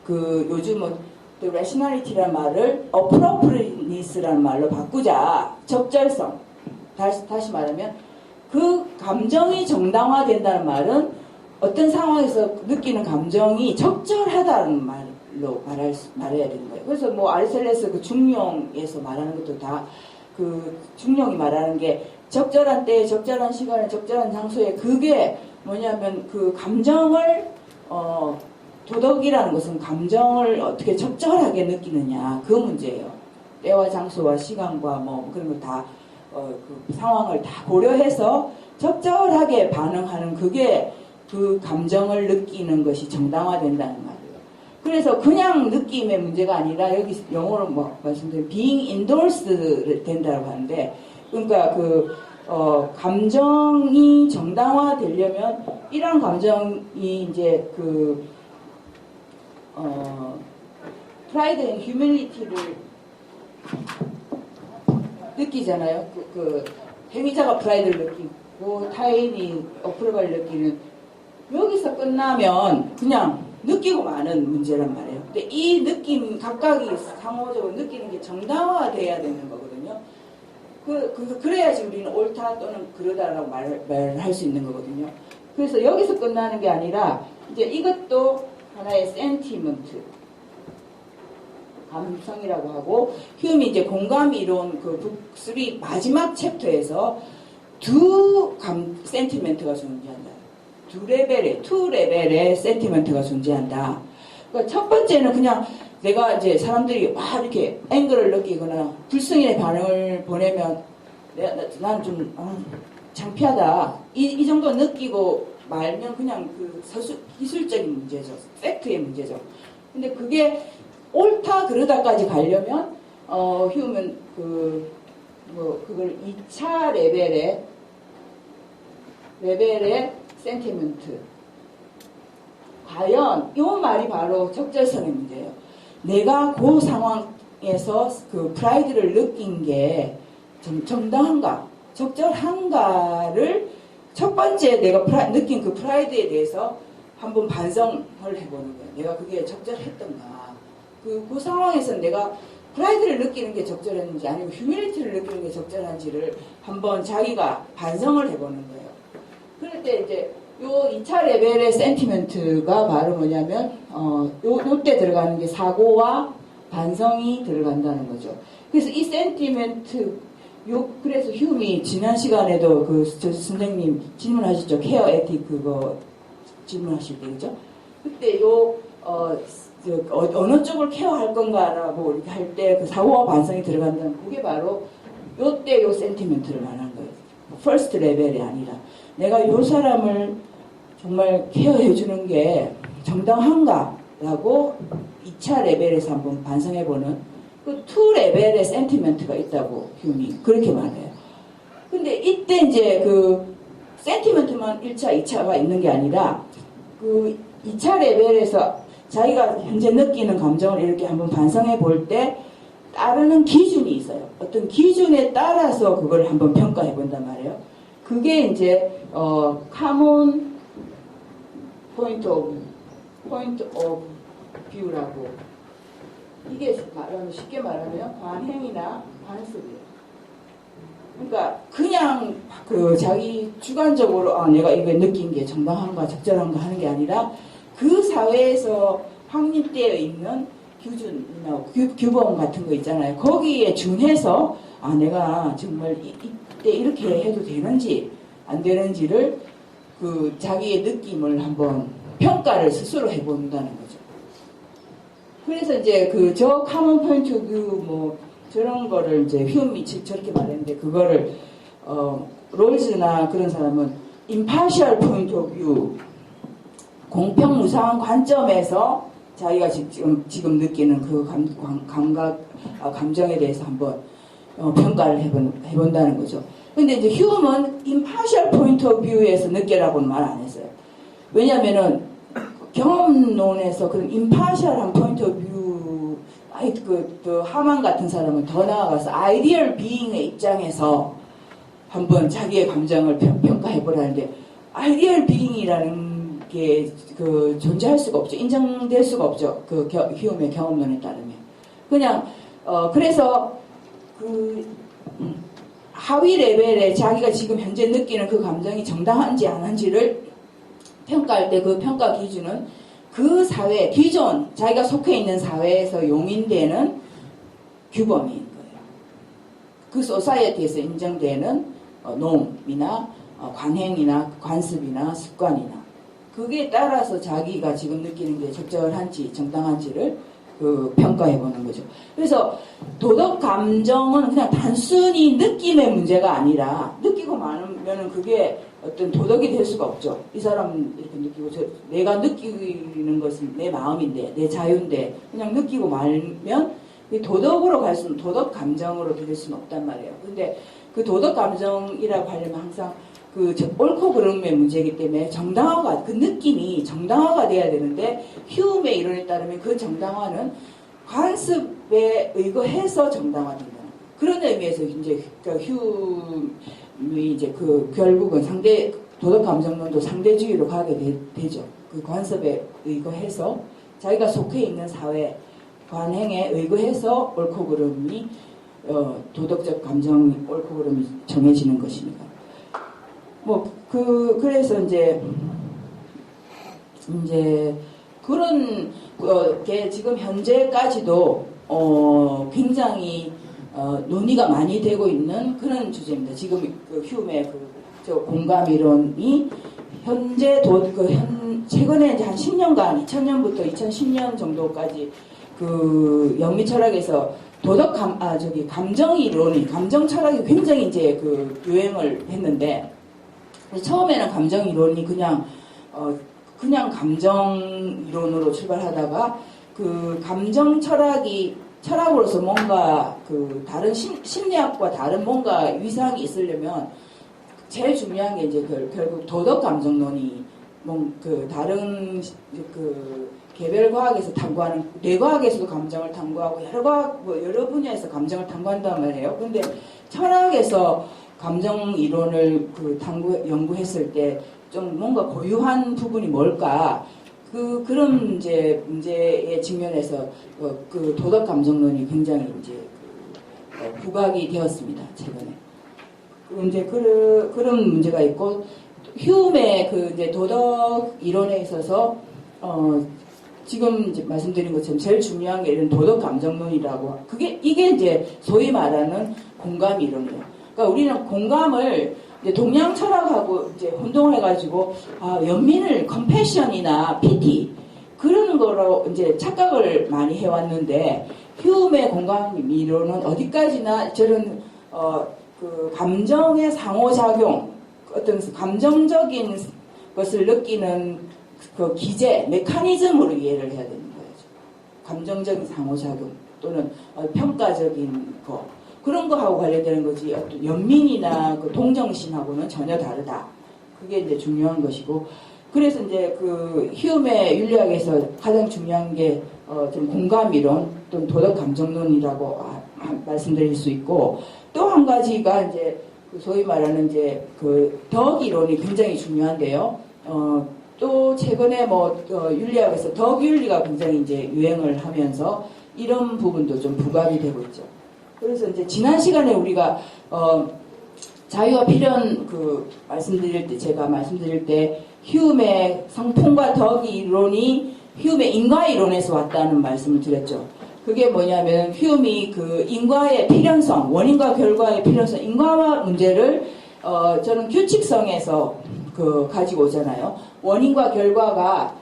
요즘은 the rationality라는 말을 appropriateness라는 말로 바꾸자. 적절성. 다시 말하면 그 감정이 정당화된다는 말은 어떤 상황에서 느끼는 감정이 적절하다는 말로 말해야 되는 거예요. 그래서 아리스토텔레스 그 중용에서 말하는 것도 다 중용이 말하는 게 적절한 때에 적절한 시간에 적절한 장소에 그게 뭐냐면 그 감정을 도덕이라는 것은 감정을 어떻게 적절하게 느끼느냐 그 문제예요. 때와 장소와 시간과 그런 걸 다 그 상황을 다 고려해서 적절하게 반응하는 그게 그 감정을 느끼는 것이 정당화된다는 말이에요. 그래서 그냥 느낌의 문제가 아니라 여기 영어로 말씀드린 being endorsed 된다고 하는데 그러니까 감정이 정당화되려면 이런 감정이 이제 pride and humility를 느끼잖아요. 행위자가 프라이드를 느끼고 타인이 어프로바를 느끼는 여기서 끝나면 그냥 느끼고 마는 문제란 말이에요. 근데 이 느낌 각각이 상호적으로 느끼는 게 정당화돼야 되는 거거든요. 그래야지 우리는 옳다 또는 그러다라고 말할 수 있는 거거든요. 그래서 여기서 끝나는 게 아니라 이제 이것도 하나의 센티먼트 감성이라고 하고 휴엄이 이제 공감 이론 북3 마지막 챕터에서 센티멘트가 존재한다. 투 레벨의 센티멘트가 존재한다. 그러니까 첫 번째는 그냥 내가 이제 사람들이 이렇게 앵글을 느끼거나 불성의 반응을 보내면 나는 좀 창피하다. 이 정도 느끼고 말면 그냥 기술적인 문제죠. 팩트의 문제죠. 근데 그게 옳다 그러다까지 가려면 휴엄은 그걸 2차 레벨의 센티멘트. 과연 이 말이 바로 적절성의 문제예요. 내가 그 상황에서 프라이드를 느낀 게 정당한가, 적절한가를 첫 번째 내가 느낀 그 프라이드에 대해서 한번 반성을 해보는 거예요. 내가 그게 적절했던가. 그 상황에서 내가 프라이드를 느끼는 게 적절했는지 아니면 휴밀리티를 느끼는 게 적절한지를 한번 자기가 반성을 해보는 거예요. 그럴 때 이제 요 2차 레벨의 센티멘트가 바로 뭐냐면 요때 들어가는 게 사고와 반성이 들어간다는 거죠. 그래서 이 센티멘트 그래서 휴미 지난 시간에도 저 선생님 질문하셨죠. 케어 에틱 그거 질문하실 때 그죠? 그때 어느 쪽을 케어할 건가라고 이렇게 할 때 그 사고와 반성이 들어간다는 그게 바로 요때 요 센티멘트를 말하는 거예요. 퍼스트 레벨이 아니라 내가 요 사람을 정말 케어해 주는 게 정당한가라고 2차 레벨에서 한번 반성해보는 그 2 레벨의 센티멘트가 있다고 휴미 그렇게 말해요. 근데 이때 이제 그 센티멘트만 1차, 2차가 있는 게 아니라 그 2차 레벨에서 자기가 현재 느끼는 감정을 이렇게 한번 반성해 볼 때 따르는 기준이 있어요. 어떤 기준에 따라서 그걸 한번 평가해 본단 말이에요. 그게 이제 common point of view라고. 이게 쉽게 말하면 관행이나 관습이에요. 그러니까 그냥 그 자기 주관적으로 내가 이거 느낀 게 정당한가 적절한가 하는 게 아니라 그 사회에서 확립되어 있는 기준이나 규범 같은 거 있잖아요. 거기에 준해서 내가 정말 이때 이렇게 해도 되는지 안 되는지를 그 자기의 느낌을 한번 평가를 스스로 해본다는 거죠. 그래서 이제 저 common point of view 뭐 저런 거를 이제 휴미 저렇게 말했는데 그거를 롤즈나 그런 사람은 impartial point of view 공평 무상한 관점에서 자기가 지금 느끼는 그 감정에 대해서 한번 평가를 해본다는 거죠. 근데 이제 휴먼은 impartial point of view에서 느껴라고는 말 안 했어요. 왜냐면은 경험론에서 그런 impartial한 point of view, 그 하만 같은 사람은 더 나아가서 ideal being의 입장에서 한번 자기의 감정을 평가해보라는데 ideal being이라는 게 존재할 수가 없죠. 인정될 수가 없죠. 휴먼의 경험론에 따르면. 그냥 그래서 하위 레벨에 자기가 지금 현재 느끼는 그 감정이 정당한지 아닌지를 평가할 때 그 평가 기준은 그 사회, 기존 자기가 속해 있는 사회에서 용인되는 규범인 거예요. 그 소사이어티에서 인정되는 놈이나 관행이나 관습이나 습관이나 그게 따라서 자기가 지금 느끼는 게 적절한지 정당한지를 평가해보는 거죠. 그래서 도덕 감정은 그냥 단순히 느낌의 문제가 아니라 느끼고 말하면은 그게 어떤 도덕이 될 수가 없죠. 이 사람 이렇게 느끼고 내가 느끼는 것은 내 마음인데 내 자유인데 그냥 느끼고 말면 도덕으로 갈 수는 도덕 감정으로 될 수는 없단 말이에요. 근데 그 도덕 감정이라고 하려면 항상 옳고 그름의 문제이기 때문에 정당화가 그 느낌이 정당화가 돼야 되는데 휴움의 이론에 따르면 그 정당화는 관습에 의거해서 정당화된다. 그런 의미에서 이제 휴움이 이제 결국은 도덕 감정론도 상대주의로 가게 되죠. 그 관습에 의거해서 자기가 속해 있는 사회 관행에 의거해서 옳고 그름이 도덕적 감정이 옳고 그름이 정해지는 것이니까. 그래서 이제 그런 게 지금 현재까지도 굉장히 논의가 많이 되고 있는 그런 주제입니다. 지금 휴움의 저 공감 이론이 현재 최근에 이제 한 10년간 2000년부터 2010년 정도까지 영미 철학에서 감정 이론이 감정 철학이 굉장히 이제 유행을 했는데. 처음에는 감정 이론이 그냥 감정 이론으로 출발하다가 감정 철학으로서 뭔가 다른 심리학과 다른 뭔가 위상이 있으려면 제일 중요한 게 이제 결국 도덕 감정론이 다른 개별 과학에서 탐구하는 뇌과학에서도 감정을 탐구하고 여러 분야에서 감정을 탐구한단 말이에요. 근데 철학에서 감정 이론을 연구했을 때 좀 뭔가 고유한 부분이 뭘까? 그런 이제 문제에 직면해서 그 도덕 감정론이 굉장히 이제 부각이 되었습니다. 최근에. 이제 그런 문제가 있고, 휴메의 그 이제 도덕 이론에 있어서 지금 이제 말씀드린 것처럼 제일 중요한 게 이런 도덕 감정론이라고, 이게 이제 소위 말하는 공감 이론이에요. 그러니까 우리는 공감을 이제 동양 철학하고 이제 혼동을 해가지고 연민을 컴패션이나 피티 그런 거로 이제 착각을 많이 해왔는데, 휴메의 공감 이론은 어디까지나 저런 그 감정의 상호작용, 어떤 감정적인 것을 느끼는 그 기제, 메커니즘으로 이해를 해야 되는 거죠. 감정적인 상호작용 또는 평가적인 거, 그런 거하고 관련되는 거지 어떤 연민이나 그 동정심하고는 전혀 다르다. 그게 이제 중요한 것이고, 그래서 이제 그 휴메 윤리학에서 가장 중요한 게 좀 공감 이론 또는 도덕 감정론이라고 말씀드릴 수 있고, 또 한 가지가 이제 소위 말하는 이제 그 덕 이론이 굉장히 중요한데요. 또 최근에 윤리학에서 덕 윤리가 굉장히 이제 유행을 하면서 이런 부분도 좀 부각이 되고 있죠. 그래서 이제 지난 시간에 우리가 자유와 필연 제가 말씀드릴 때 휴메의 성품과 덕 이론이 휴메 인과 이론에서 왔다는 말씀을 드렸죠. 그게 뭐냐면 휴메이 그 인과의 필연성, 원인과 결과의 필연성, 인과 문제를 저는 규칙성에서 가지고 오잖아요. 원인과 결과가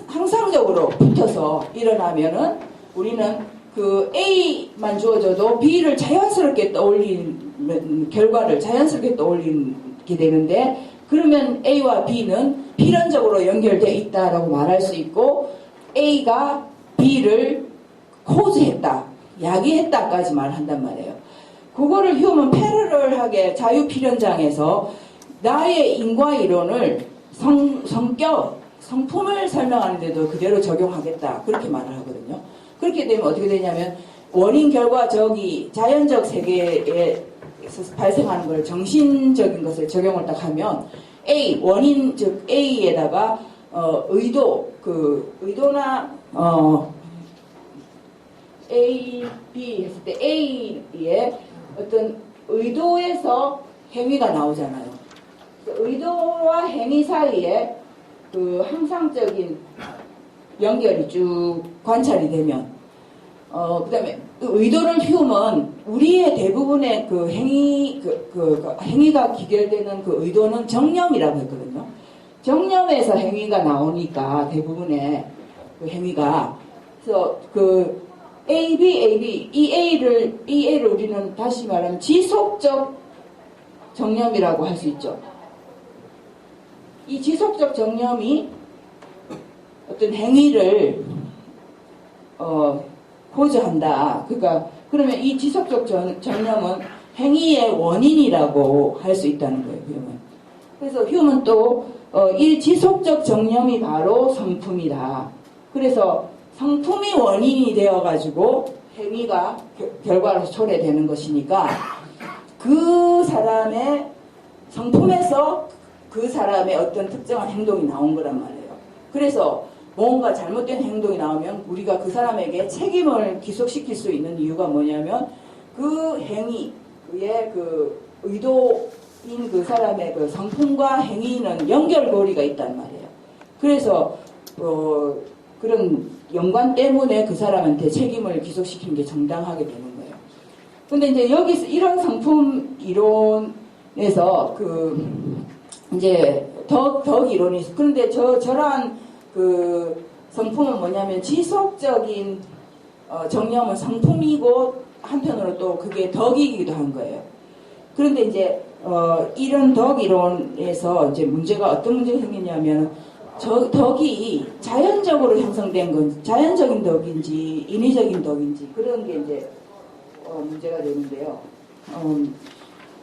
항상적으로 붙어서 일어나면은 우리는 그 A만 주어져도 B를 자연스럽게 결과를 자연스럽게 떠올리게 되는데, 그러면 A와 B는 필연적으로 연결되어 있다라고 말할 수 있고, A가 B를 코즈했다, 야기했다까지 말한단 말이에요. 그거를 휴먼 패러럴하게 자유필연장에서 나의 인과 이론을 성격, 성품을 설명하는데도 그대로 적용하겠다, 그렇게 말을 하거든요. 그렇게 되면 어떻게 되냐면 원인, 결과, 적이 자연적 세계에 발생하는 걸 정신적인 것을 적용을 딱 하면 A, 원인, 즉 A에다가 의도나 A, B 했을 때 A의 어떤 의도에서 행위가 나오잖아요. 의도와 행위 사이에 그 항상적인 연결이 쭉 관찰이 되면, 그 다음에 의도를 피우면 우리의 대부분의 그 행위가 기결되는 그 의도는 정념이라고 했거든요. 정념에서 행위가 나오니까 대부분의 그 행위가, 그래서 A, B, 이 A를 우리는 다시 말하면 지속적 정념이라고 할 수 있죠. 이 지속적 정념이 어떤 행위를 고조한다. 그러면 이 지속적 정념은 행위의 원인이라고 할 수 있다는 거예요, 휴먼. 그래서 휴먼 또 이 지속적 정념이 바로 성품이다. 그래서 성품이 원인이 되어가지고 행위가 결과로 초래되는 것이니까, 그 사람의 성품에서 그 사람의 어떤 특정한 행동이 나온 거란 말이에요. 그래서 뭔가 잘못된 행동이 나오면 우리가 그 사람에게 책임을 기속시킬 수 있는 이유가 뭐냐면, 그 행위의 그 의도인 그 사람의 그 성품과 행위는 연결고리가 있단 말이에요. 그래서 그런 연관 때문에 그 사람한테 책임을 기속시키는 게 정당하게 되는 거예요. 근데 이제 여기서 이런 성품 이론에서 이제 덕 이론이 있어. 그런데 저러한 그 성품은 뭐냐면 지속적인 정념은 성품이고 한편으로 또 그게 덕이기도 한 거예요. 그런데 이제 이런 덕 이론에서 이제 문제가 어떤 문제가 생기냐면, 덕이 자연적으로 형성된 건지, 자연적인 덕인지 인위적인 덕인지, 그런 게 이제 문제가 되는데요.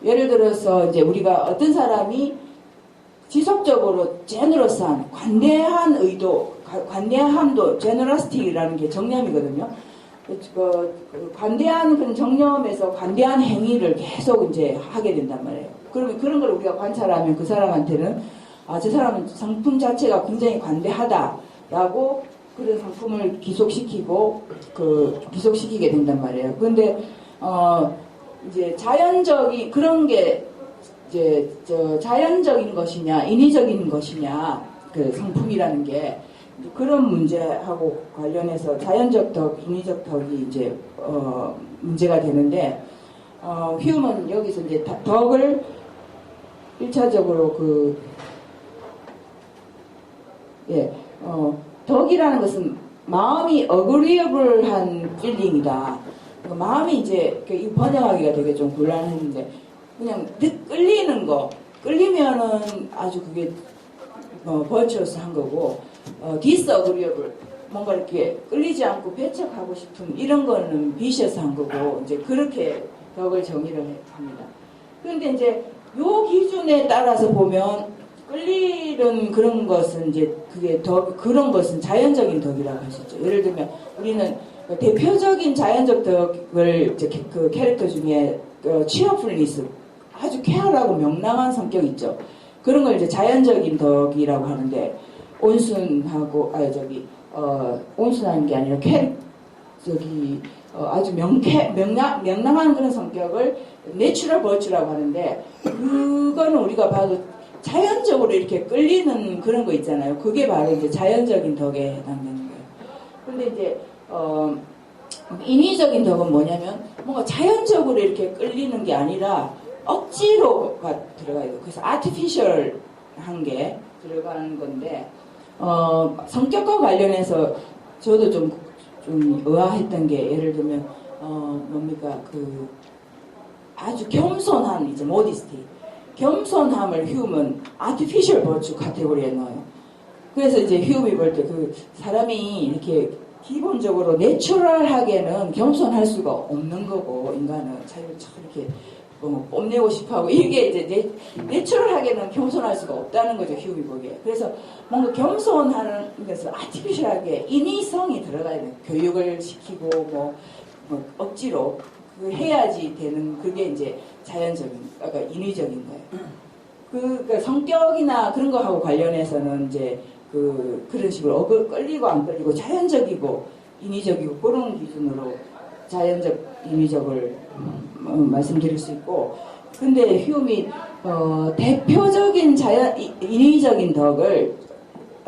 예를 들어서 이제 우리가 어떤 사람이 지속적으로 제너러스한, 관대한 의도, 관대함도 제너러스티라는 게 정념이거든요. 관대한 그런 정념에서 관대한 행위를 계속 이제 하게 된단 말이에요. 그러면 그런 걸 우리가 관찰하면 그 사람한테는 저 사람은 상품 자체가 굉장히 관대하다라고 그런 상품을 기속시키게 된단 말이에요. 그런데 이제 자연적인 그런 게 이제 자연적인 것이냐 인위적인 것이냐 그 상품이라는 게 그런 문제하고 관련해서 자연적 덕, 인위적 덕이 이제 문제가 되는데 휴먼은 여기서 이제 덕을 1차적으로 덕이라는 것은 마음이 agreeable한 feeling이다. 마음이 이제 번역하기가 되게 좀 곤란했는데 그냥 끌리는 거, 끌리면은 아주 그게 virtuous한 거고 disagreeable 뭔가 이렇게 끌리지 않고 배척하고 싶은 이런 거는 vicious한 거고 이제 그렇게 덕을 정의를 합니다. 그런데 이제 요 기준에 따라서 보면 끌리는 그런 것은 이제 그런 것은 자연적인 덕이라고 할 수 있죠. 예를 들면 우리는 대표적인 자연적 덕을 이제 그 캐릭터 중에 cheerfulness 아주 쾌활하고 명랑한 성격 있죠. 그런 걸 이제 자연적인 덕이라고 하는데 온순하고 온순한 게 아니라 아주 명랑한 그런 성격을 내추럴 버추라고 하는데 그거는 우리가 봐도 자연적으로 이렇게 끌리는 그런 거 있잖아요. 그게 바로 이제 자연적인 덕에 해당되는 거예요. 근데 이제 인위적인 덕은 뭐냐면 뭔가 자연적으로 이렇게 끌리는 게 아니라 억지로가 들어가야 돼요. 그래서 artificial한 게 들어가는 건데 성격과 관련해서 저도 좀 의아했던 게 예를 들면 아주 겸손한 이제 modesty 겸손함을 휴먼 artificial virtue 카테고리에 넣어요. 그래서 이제 휴먼이 볼 때 그 사람이 이렇게 기본적으로 내추럴하게는 겸손할 수가 없는 거고 인간은 자기를 참 이렇게 뽐내고 싶어하고 이게 이제 내추럴하게는 겸손할 수가 없다는 거죠 휴먼이 보기에. 그래서 뭔가 겸손하는 것을 아티피셜하게 인위성이 들어가야 돼요. 교육을 시키고 뭐 억지로 해야지 되는 그게 이제 자연적인, 그러니까 인위적인 거예요. 그러니까 성격이나 그런 거하고 관련해서는 이제 그런 식으로 끌리고 안 끌리고 자연적이고 인위적이고 그런 기준으로 자연적, 인위적을 말씀드릴 수 있고, 근데 휴먼이 대표적인 인위적인 덕을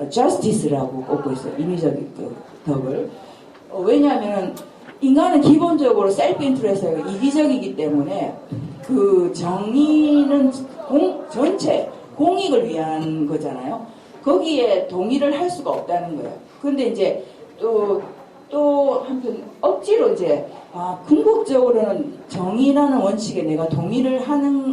justice라고 꼽고 있어요. 인위적인 덕을. 왜냐하면 인간은 기본적으로 셀프 인트레스트가 이기적이기 때문에 그 정의는 전체 공익을 위한 거잖아요. 거기에 동의를 할 수가 없다는 거예요. 그런데 이제 또 한편 억지로 이제 궁극적으로는 정의라는 원칙에 내가 동의를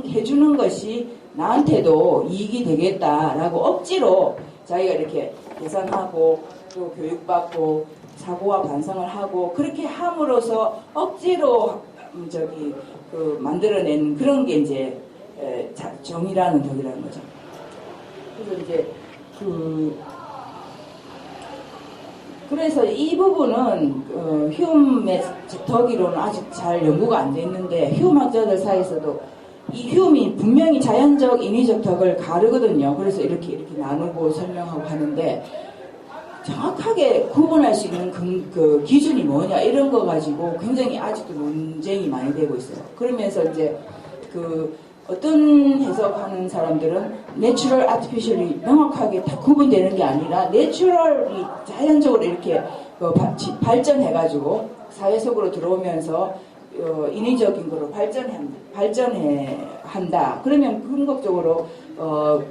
해주는 것이 나한테도 이익이 되겠다라고 억지로 자기가 이렇게 계산하고 또 교육받고 사고와 반성을 하고 그렇게 함으로써 억지로 만들어낸 그런 게 이제 정의라는 덕이라는 거죠. 그래서 이제 그래서 이 부분은 휴먼의 덕이론은 아직 잘 연구가 안 돼 있는데 휴먼 학자들 사이에서도 이 휴먼이 분명히 자연적, 인위적 덕을 가르거든요. 그래서 이렇게 나누고 설명하고 하는데 정확하게 구분할 수 있는 그 기준이 뭐냐 이런 거 가지고 굉장히 아직도 논쟁이 많이 되고 있어요. 그러면서 이제 어떤 해석하는 사람들은 내추럴 아티피셜이 명확하게 다 구분되는 게 아니라 내추럴이 자연적으로 이렇게 발전해가지고 사회 속으로 들어오면서 인위적인 거로 발전한다. 그러면 궁극적으로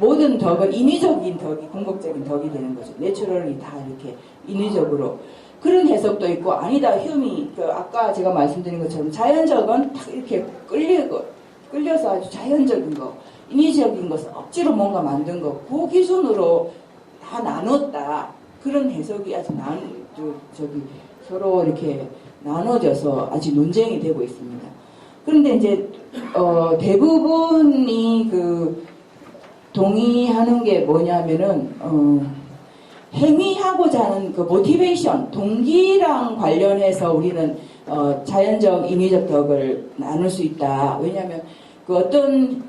모든 덕은 인위적인 덕이 궁극적인 덕이 되는 거죠. 내추럴이 다 이렇게 인위적으로. 그런 해석도 있고 아니다. 휴먼이 아까 제가 말씀드린 것처럼 자연적은 딱 이렇게 끌려서 아주 자연적인 거, 인위적인 것을 억지로 뭔가 만든 거, 그 기준으로 다 나눴다. 그런 해석이 아직 서로 이렇게 나눠져서 아직 논쟁이 되고 있습니다. 그런데 이제 대부분이 동의하는 게 뭐냐면은 행위하고자 하는 그 모티베이션, 동기랑 관련해서 우리는 자연적, 인위적 덕을 나눌 수 있다. 왜냐하면 어떤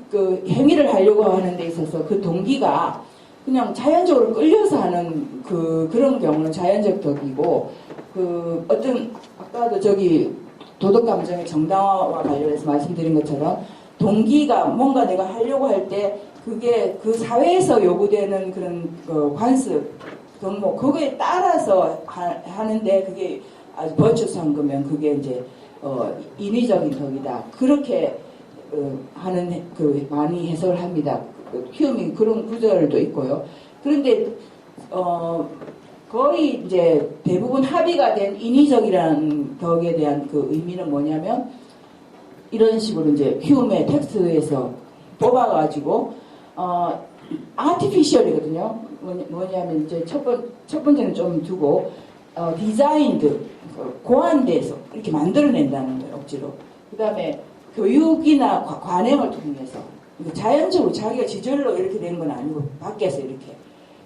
행위를 하려고 하는 데 있어서 그 동기가 그냥 자연적으로 끌려서 하는 그런 경우는 자연적 덕이고, 어떤, 아까도 저기 도덕 감정의 정당화와 관련해서 말씀드린 것처럼 동기가 뭔가 내가 하려고 할 때 그게 그 사회에서 요구되는 그런 관습, 덕목, 그거에 따라서 하는데 그게 아주 버추스한 거면 그게 이제 인위적인 덕이다. 그렇게 하는 많이 해석을 합니다. 휴미 그런 구절도 있고요. 그런데 거의 이제 대부분 합의가 된 인위적이라는 덕에 대한 그 의미는 뭐냐면 이런 식으로 이제 휴메 텍스트에서 뽑아가지고 아티피셜이거든요. 뭐냐면 이제 첫 번째는 좀 두고 디자인드 고안돼서 이렇게 만들어낸다는 거예요. 억지로. 그 다음에 교육이나 관행을 통해서 자연적으로 자기가 지절로 이렇게 된 건 아니고 밖에서 이렇게.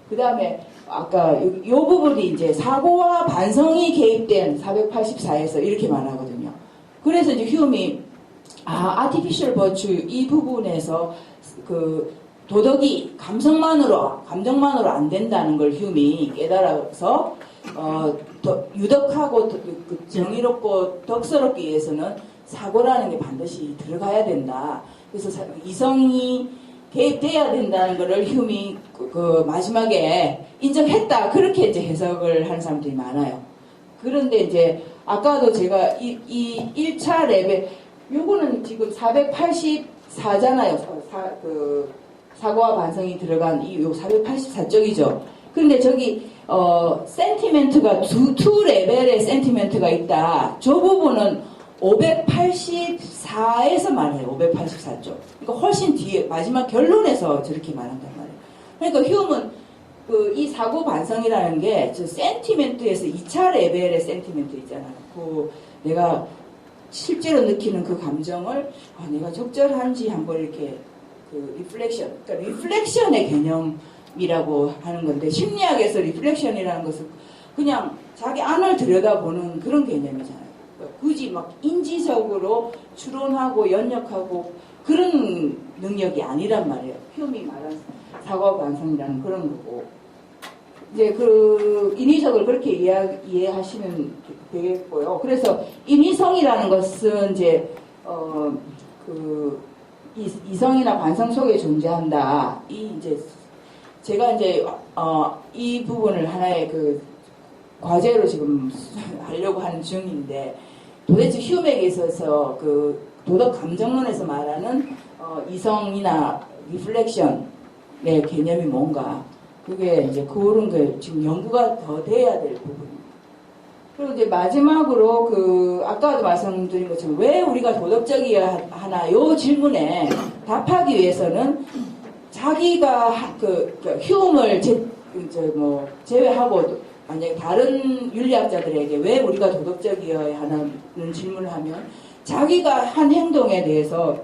그 다음에 아까 이 부분이 이제 사고와 반성이 개입된 484에서 이렇게 말하거든요. 그래서 이제 휴미 아티피셜 버추 이 부분에서 그 도덕이 감정만으로 안 된다는 걸 휴미 깨달아서 유덕하고 정의롭고 덕스럽기 위해서는 사고라는 게 반드시 들어가야 된다. 그래서 이성이 개입돼야 된다는 것을 휴미 마지막에 인정했다. 그렇게 이제 해석을 하는 사람들이 많아요. 그런데 이제 아까도 제가 이 1차 레벨 요거는 지금 484잖아요. 사고와 반성이 들어간 요 484쪽이죠. 그런데 저기 센티멘트가 두 레벨의 센티멘트가 있다. 저 부분은 584에서 말해요. 584쪽. 그러니까 훨씬 뒤에 마지막 결론에서 저렇게 말한단 말이에요. 그러니까 휴음은 이 사고 반성이라는 게 저 센티멘트에서 2차 레벨의 센티멘트 있잖아요. 내가 실제로 느끼는 그 감정을 내가 적절한지 한번 이렇게 리플렉션, 그러니까 리플렉션의 개념이라고 하는 건데 심리학에서 리플렉션이라는 것은 그냥 자기 안을 들여다보는 그런 개념이잖아요. 굳이 막 인지적으로 추론하고 연역하고 그런 능력이 아니란 말이에요. 휴미 말한 사고 반성이라는 그런 거고. 이제 인위적을 그렇게 이해하시면 되겠고요. 그래서 인위성이라는 것은 이제 이성이나 반성 속에 존재한다. 이제 제가 이제 이 부분을 하나의 과제로 지금 하려고 하는 중인데 도대체 휴맥에 있어서 도덕 감정론에서 말하는 이성이나 리플렉션의 개념이 뭔가 그게 이제 그런 게 지금 연구가 더 돼야 될 부분입니다. 그리고 이제 마지막으로 아까도 말씀드린 것처럼 왜 우리가 도덕적이어야 하나 요 질문에 답하기 위해서는 자기가 휴음을 제외하고 만약에 다른 윤리학자들에게 왜 우리가 도덕적이어야 하는 질문을 하면 자기가 한 행동에 대해서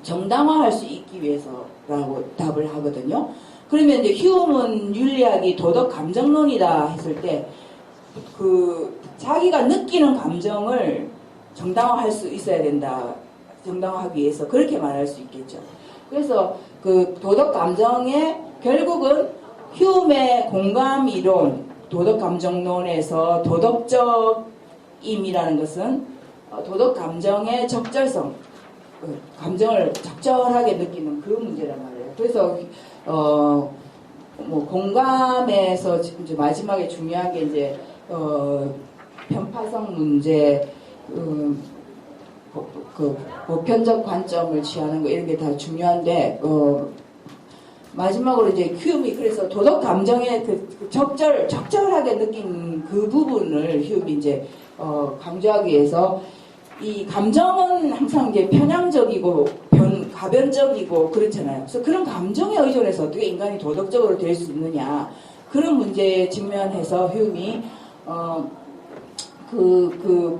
정당화할 수 있기 위해서라고 답을 하거든요. 그러면 이제 휴음은 윤리학이 도덕 감정론이다 했을 때 자기가 느끼는 감정을 정당화할 수 있어야 된다. 정당화하기 위해서 그렇게 말할 수 있겠죠. 그래서 도덕 감정의 결국은 휴음의 공감 이론, 도덕 감정론에서 도덕적임이라는 것은 도덕 감정의 적절성, 감정을 적절하게 느끼는 그 문제란 말이에요. 그래서 공감에서 이제 마지막에 중요한 게 이제 편파성 문제, 보편적 관점을 취하는 거 이런 게 다 중요한데 마지막으로 이제 휴음이 그래서 도덕 감정의 적절하게 느낀 그 부분을 휴음이 이제 강조하기 위해서 이 감정은 항상 이제 편향적이고 가변적이고 그렇잖아요. 그래서 그런 감정에 의존해서 어떻게 인간이 도덕적으로 될 수 있느냐 그런 문제에 직면해서 휴음이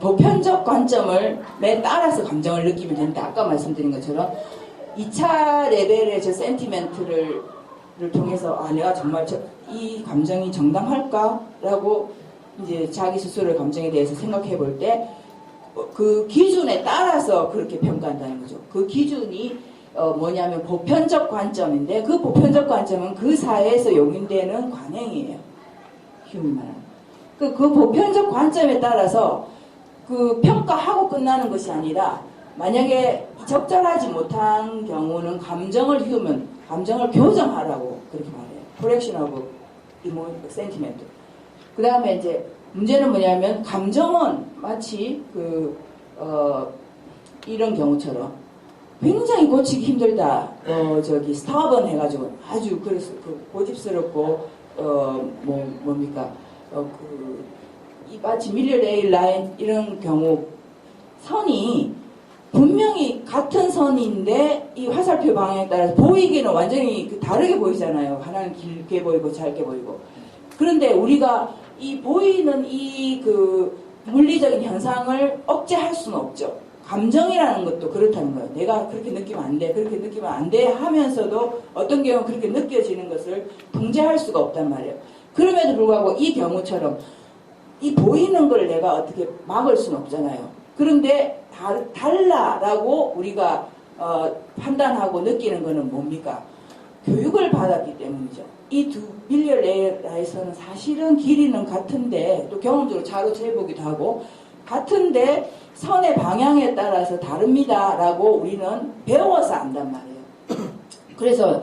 보편적 관점을 따라서 감정을 느끼면 된다. 아까 말씀드린 것처럼 2차 레벨의 저 센티멘트를 통해서 내가 정말 이 감정이 정당할까라고 이제 자기 스스로의 감정에 대해서 생각해 볼 때 그 기준에 따라서 그렇게 평가한다는 거죠. 그 기준이 뭐냐면 보편적 관점인데 그 보편적 관점은 그 사회에서 용인되는 관행이에요. 휴미 말하는. 그 보편적 관점에 따라서 그 평가하고 끝나는 것이 아니라 만약에 적절하지 못한 경우는 감정을 교정하라고 그렇게 말해요. Correction of sentiment. 그 다음에 이제 문제는 뭐냐면 감정은 마치 이런 경우처럼 굉장히 고치기 힘들다. stubborn 해가지고 아주 그래서 고집스럽고 뭡니까 마치 밀려레일 라인 이런 경우 선이 분명히 같은 선인데 이 화살표 방향에 따라서 보이기는 완전히 다르게 보이잖아요. 하나는 길게 보이고 짧게 보이고. 그런데 우리가 이 보이는 이 물리적인 현상을 억제할 수는 없죠. 감정이라는 것도 그렇다는 거예요. 내가 그렇게 느끼면 안 돼, 그렇게 느끼면 안 돼 하면서도 어떤 경우는 그렇게 느껴지는 것을 통제할 수가 없단 말이에요. 그럼에도 불구하고 이 경우처럼 이 보이는 걸 내가 어떻게 막을 수는 없잖아요. 그런데 달라라고 우리가 판단하고 느끼는 거는 뭡니까? 교육을 받았기 때문이죠. 이 두 밀려레일에서는 사실은 길이는 같은데 또 경험적으로 자료 재보기도 하고 같은데 선의 방향에 따라서 다릅니다라고 우리는 배워서 안단 말이에요. 그래서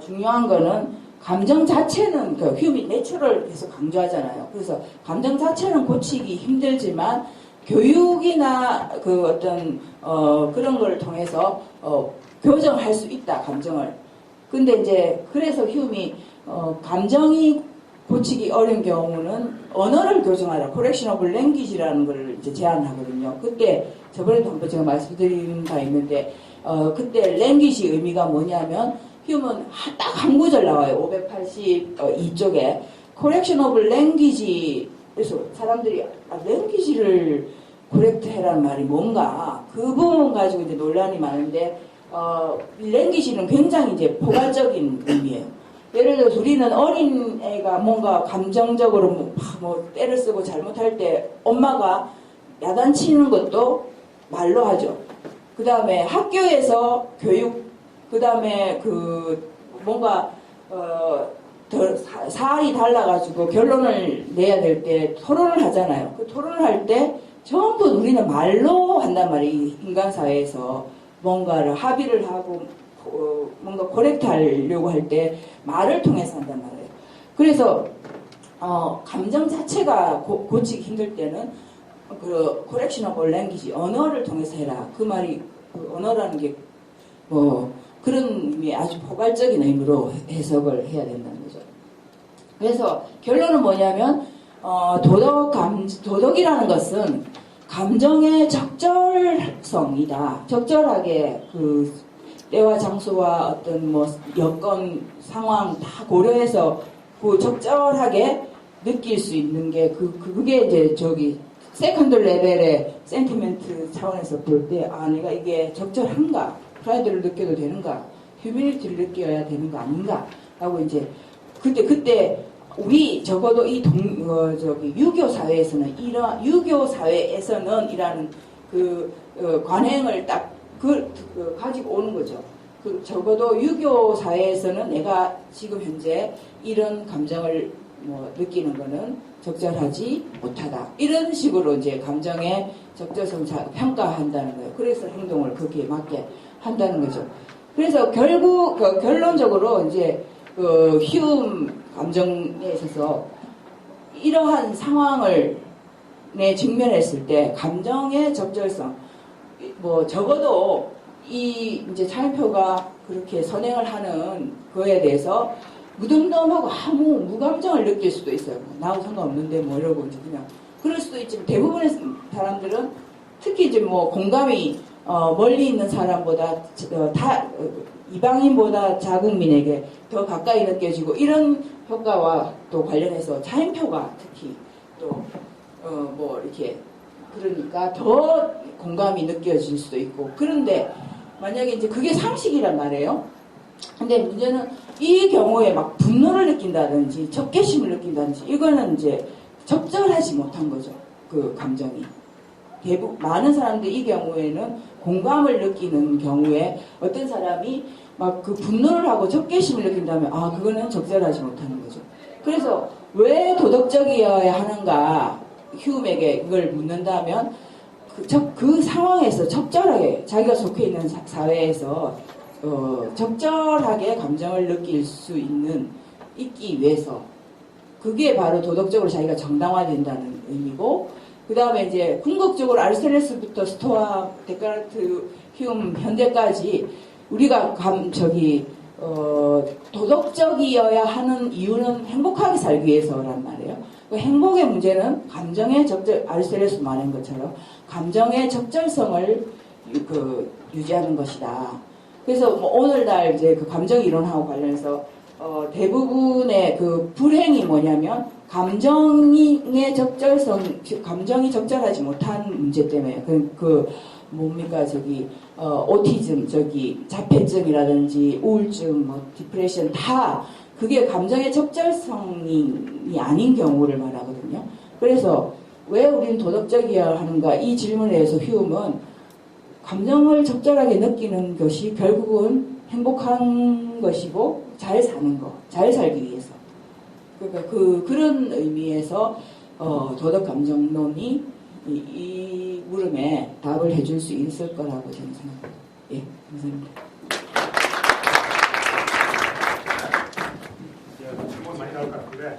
중요한 거는 감정 자체는 휴미 내추럴 계속 강조하잖아요. 그래서 감정 자체는 고치기 힘들지만 교육이나 그런 걸 통해서 교정할 수 있다, 감정을. 근데 이제 그래서 휴미 감정이 고치기 어려운 경우는 언어를 교정하라, correction of language라는 걸 이제 제안하거든요. 그때 저번에도 한번 제가 말씀드린 바 있는데 그때 language 의미가 뭐냐면 휴먼 딱 한 구절 나와요. 582쪽에 correction of language. 그래서 사람들이 language를 correct 해라는 말이 뭔가 그 부분 가지고 이제 논란이 많은데 language는 굉장히 이제 포괄적인 의미예요. 예를 들어서 우리는 어린 애가 뭔가 감정적으로 때를 쓰고 잘못할 때 엄마가 야단치는 것도 말로 하죠. 그 다음에 학교에서 교육, 그 다음에 뭔가 사안이 달라가지고 결론을 내야 될 때 토론을 하잖아요. 그 토론을 할 때 전부 우리는 말로 한단 말이에요. 인간 사회에서 뭔가를 합의를 하고 뭔가 코렉트 하려고 할 때 말을 통해서 한단 말이에요. 그래서 감정 자체가 고치기 힘들 때는 correction of language, 언어를 통해서 해라. 그 말이 언어라는 게 그런 의미, 아주 포괄적인 의미로 해석을 해야 된다는 거죠. 그래서 결론은 뭐냐면 도덕이라는 것은 감정의 적절성이다. 적절하게 때와 장소와 어떤 여건, 상황 다 고려해서 적절하게 느낄 수 있는 게 그게 이제 세컨드 레벨의 센티멘트 차원에서 볼 때 내가 이게 적절한가? 프라이드를 느껴도 되는가? 휴밀리티를 느껴야 되는가 아닌가? 하고 이제 그때 우리 적어도 이 유교 사회에서는 이라는 관행을 딱 가지고 오는 거죠. 적어도 유교 사회에서는 내가 지금 현재 이런 감정을 느끼는 거는 적절하지 못하다. 이런 식으로 이제 감정의 적절성 평가한다는 거예요. 그래서 행동을 거기에 맞게 한다는 거죠. 그래서 결국 결론적으로 이제 휴움 감정에 있어서 이러한 상황을 직면했을 때 감정의 적절성, 적어도 이제 차인표가 그렇게 선행을 하는 거에 대해서 무덤덤하고 아무 무감정을 느낄 수도 있어요. 나하고 상관없는데 이러고 이제 그냥 그럴 수도 있지만 대부분의 사람들은 특히 이제 공감이 멀리 있는 사람보다 이방인보다 자국민에게 더 가까이 느껴지고 이런 효과와 또 관련해서 차인표가 특히 또 이렇게 그러니까 더 공감이 느껴질 수도 있고 그런데 만약에 이제 그게 상식이란 말이에요. 근데 문제는 이 경우에 막 분노를 느낀다든지 적개심을 느낀다든지 이거는 이제 적절하지 못한 거죠. 그 감정이. 많은 사람들 이 경우에는 공감을 느끼는 경우에 어떤 사람이 막 그 분노를 하고 적개심을 느낀다면 그거는 적절하지 못하는 거죠. 그래서 왜 도덕적이어야 하는가 휴움에게 그걸 묻는다면 그 상황에서 적절하게 자기가 속해 있는 사회에서 적절하게 감정을 느낄 수 있기 위해서 그게 바로 도덕적으로 자기가 정당화된다는 의미고 그 다음에 이제 궁극적으로 아리스토텔레스부터 스토아, 데카르트, 휴움, 현대까지 우리가 도덕적이어야 하는 이유는 행복하게 살기 위해서란 말이에요. 그 행복의 문제는 아리스토텔레스 말한 것처럼 감정의 적절성을 유지하는 것이다. 그래서 오늘날 이제 그 감정 이론하고 관련해서 대부분의 그 불행이 뭐냐면 감정이 적절하지 못한 문제 때문에 뭡니까 오티즘 자폐증이라든지 우울증 디프레션 다 그게 감정의 적절성이 아닌 경우를 말하거든요. 그래서 왜 우리는 도덕적이어야 하는가 이 질문에 대해서 휴움은 감정을 적절하게 느끼는 것이 결국은 행복한 것이고 잘 살기 위해서 그러니까 그런 의미에서 도덕감정론이 이 물음에 답을 해줄 수 있을 거라고 저는 생각합니다. 예, 감사합니다. 질문 많이 나올 것 같은데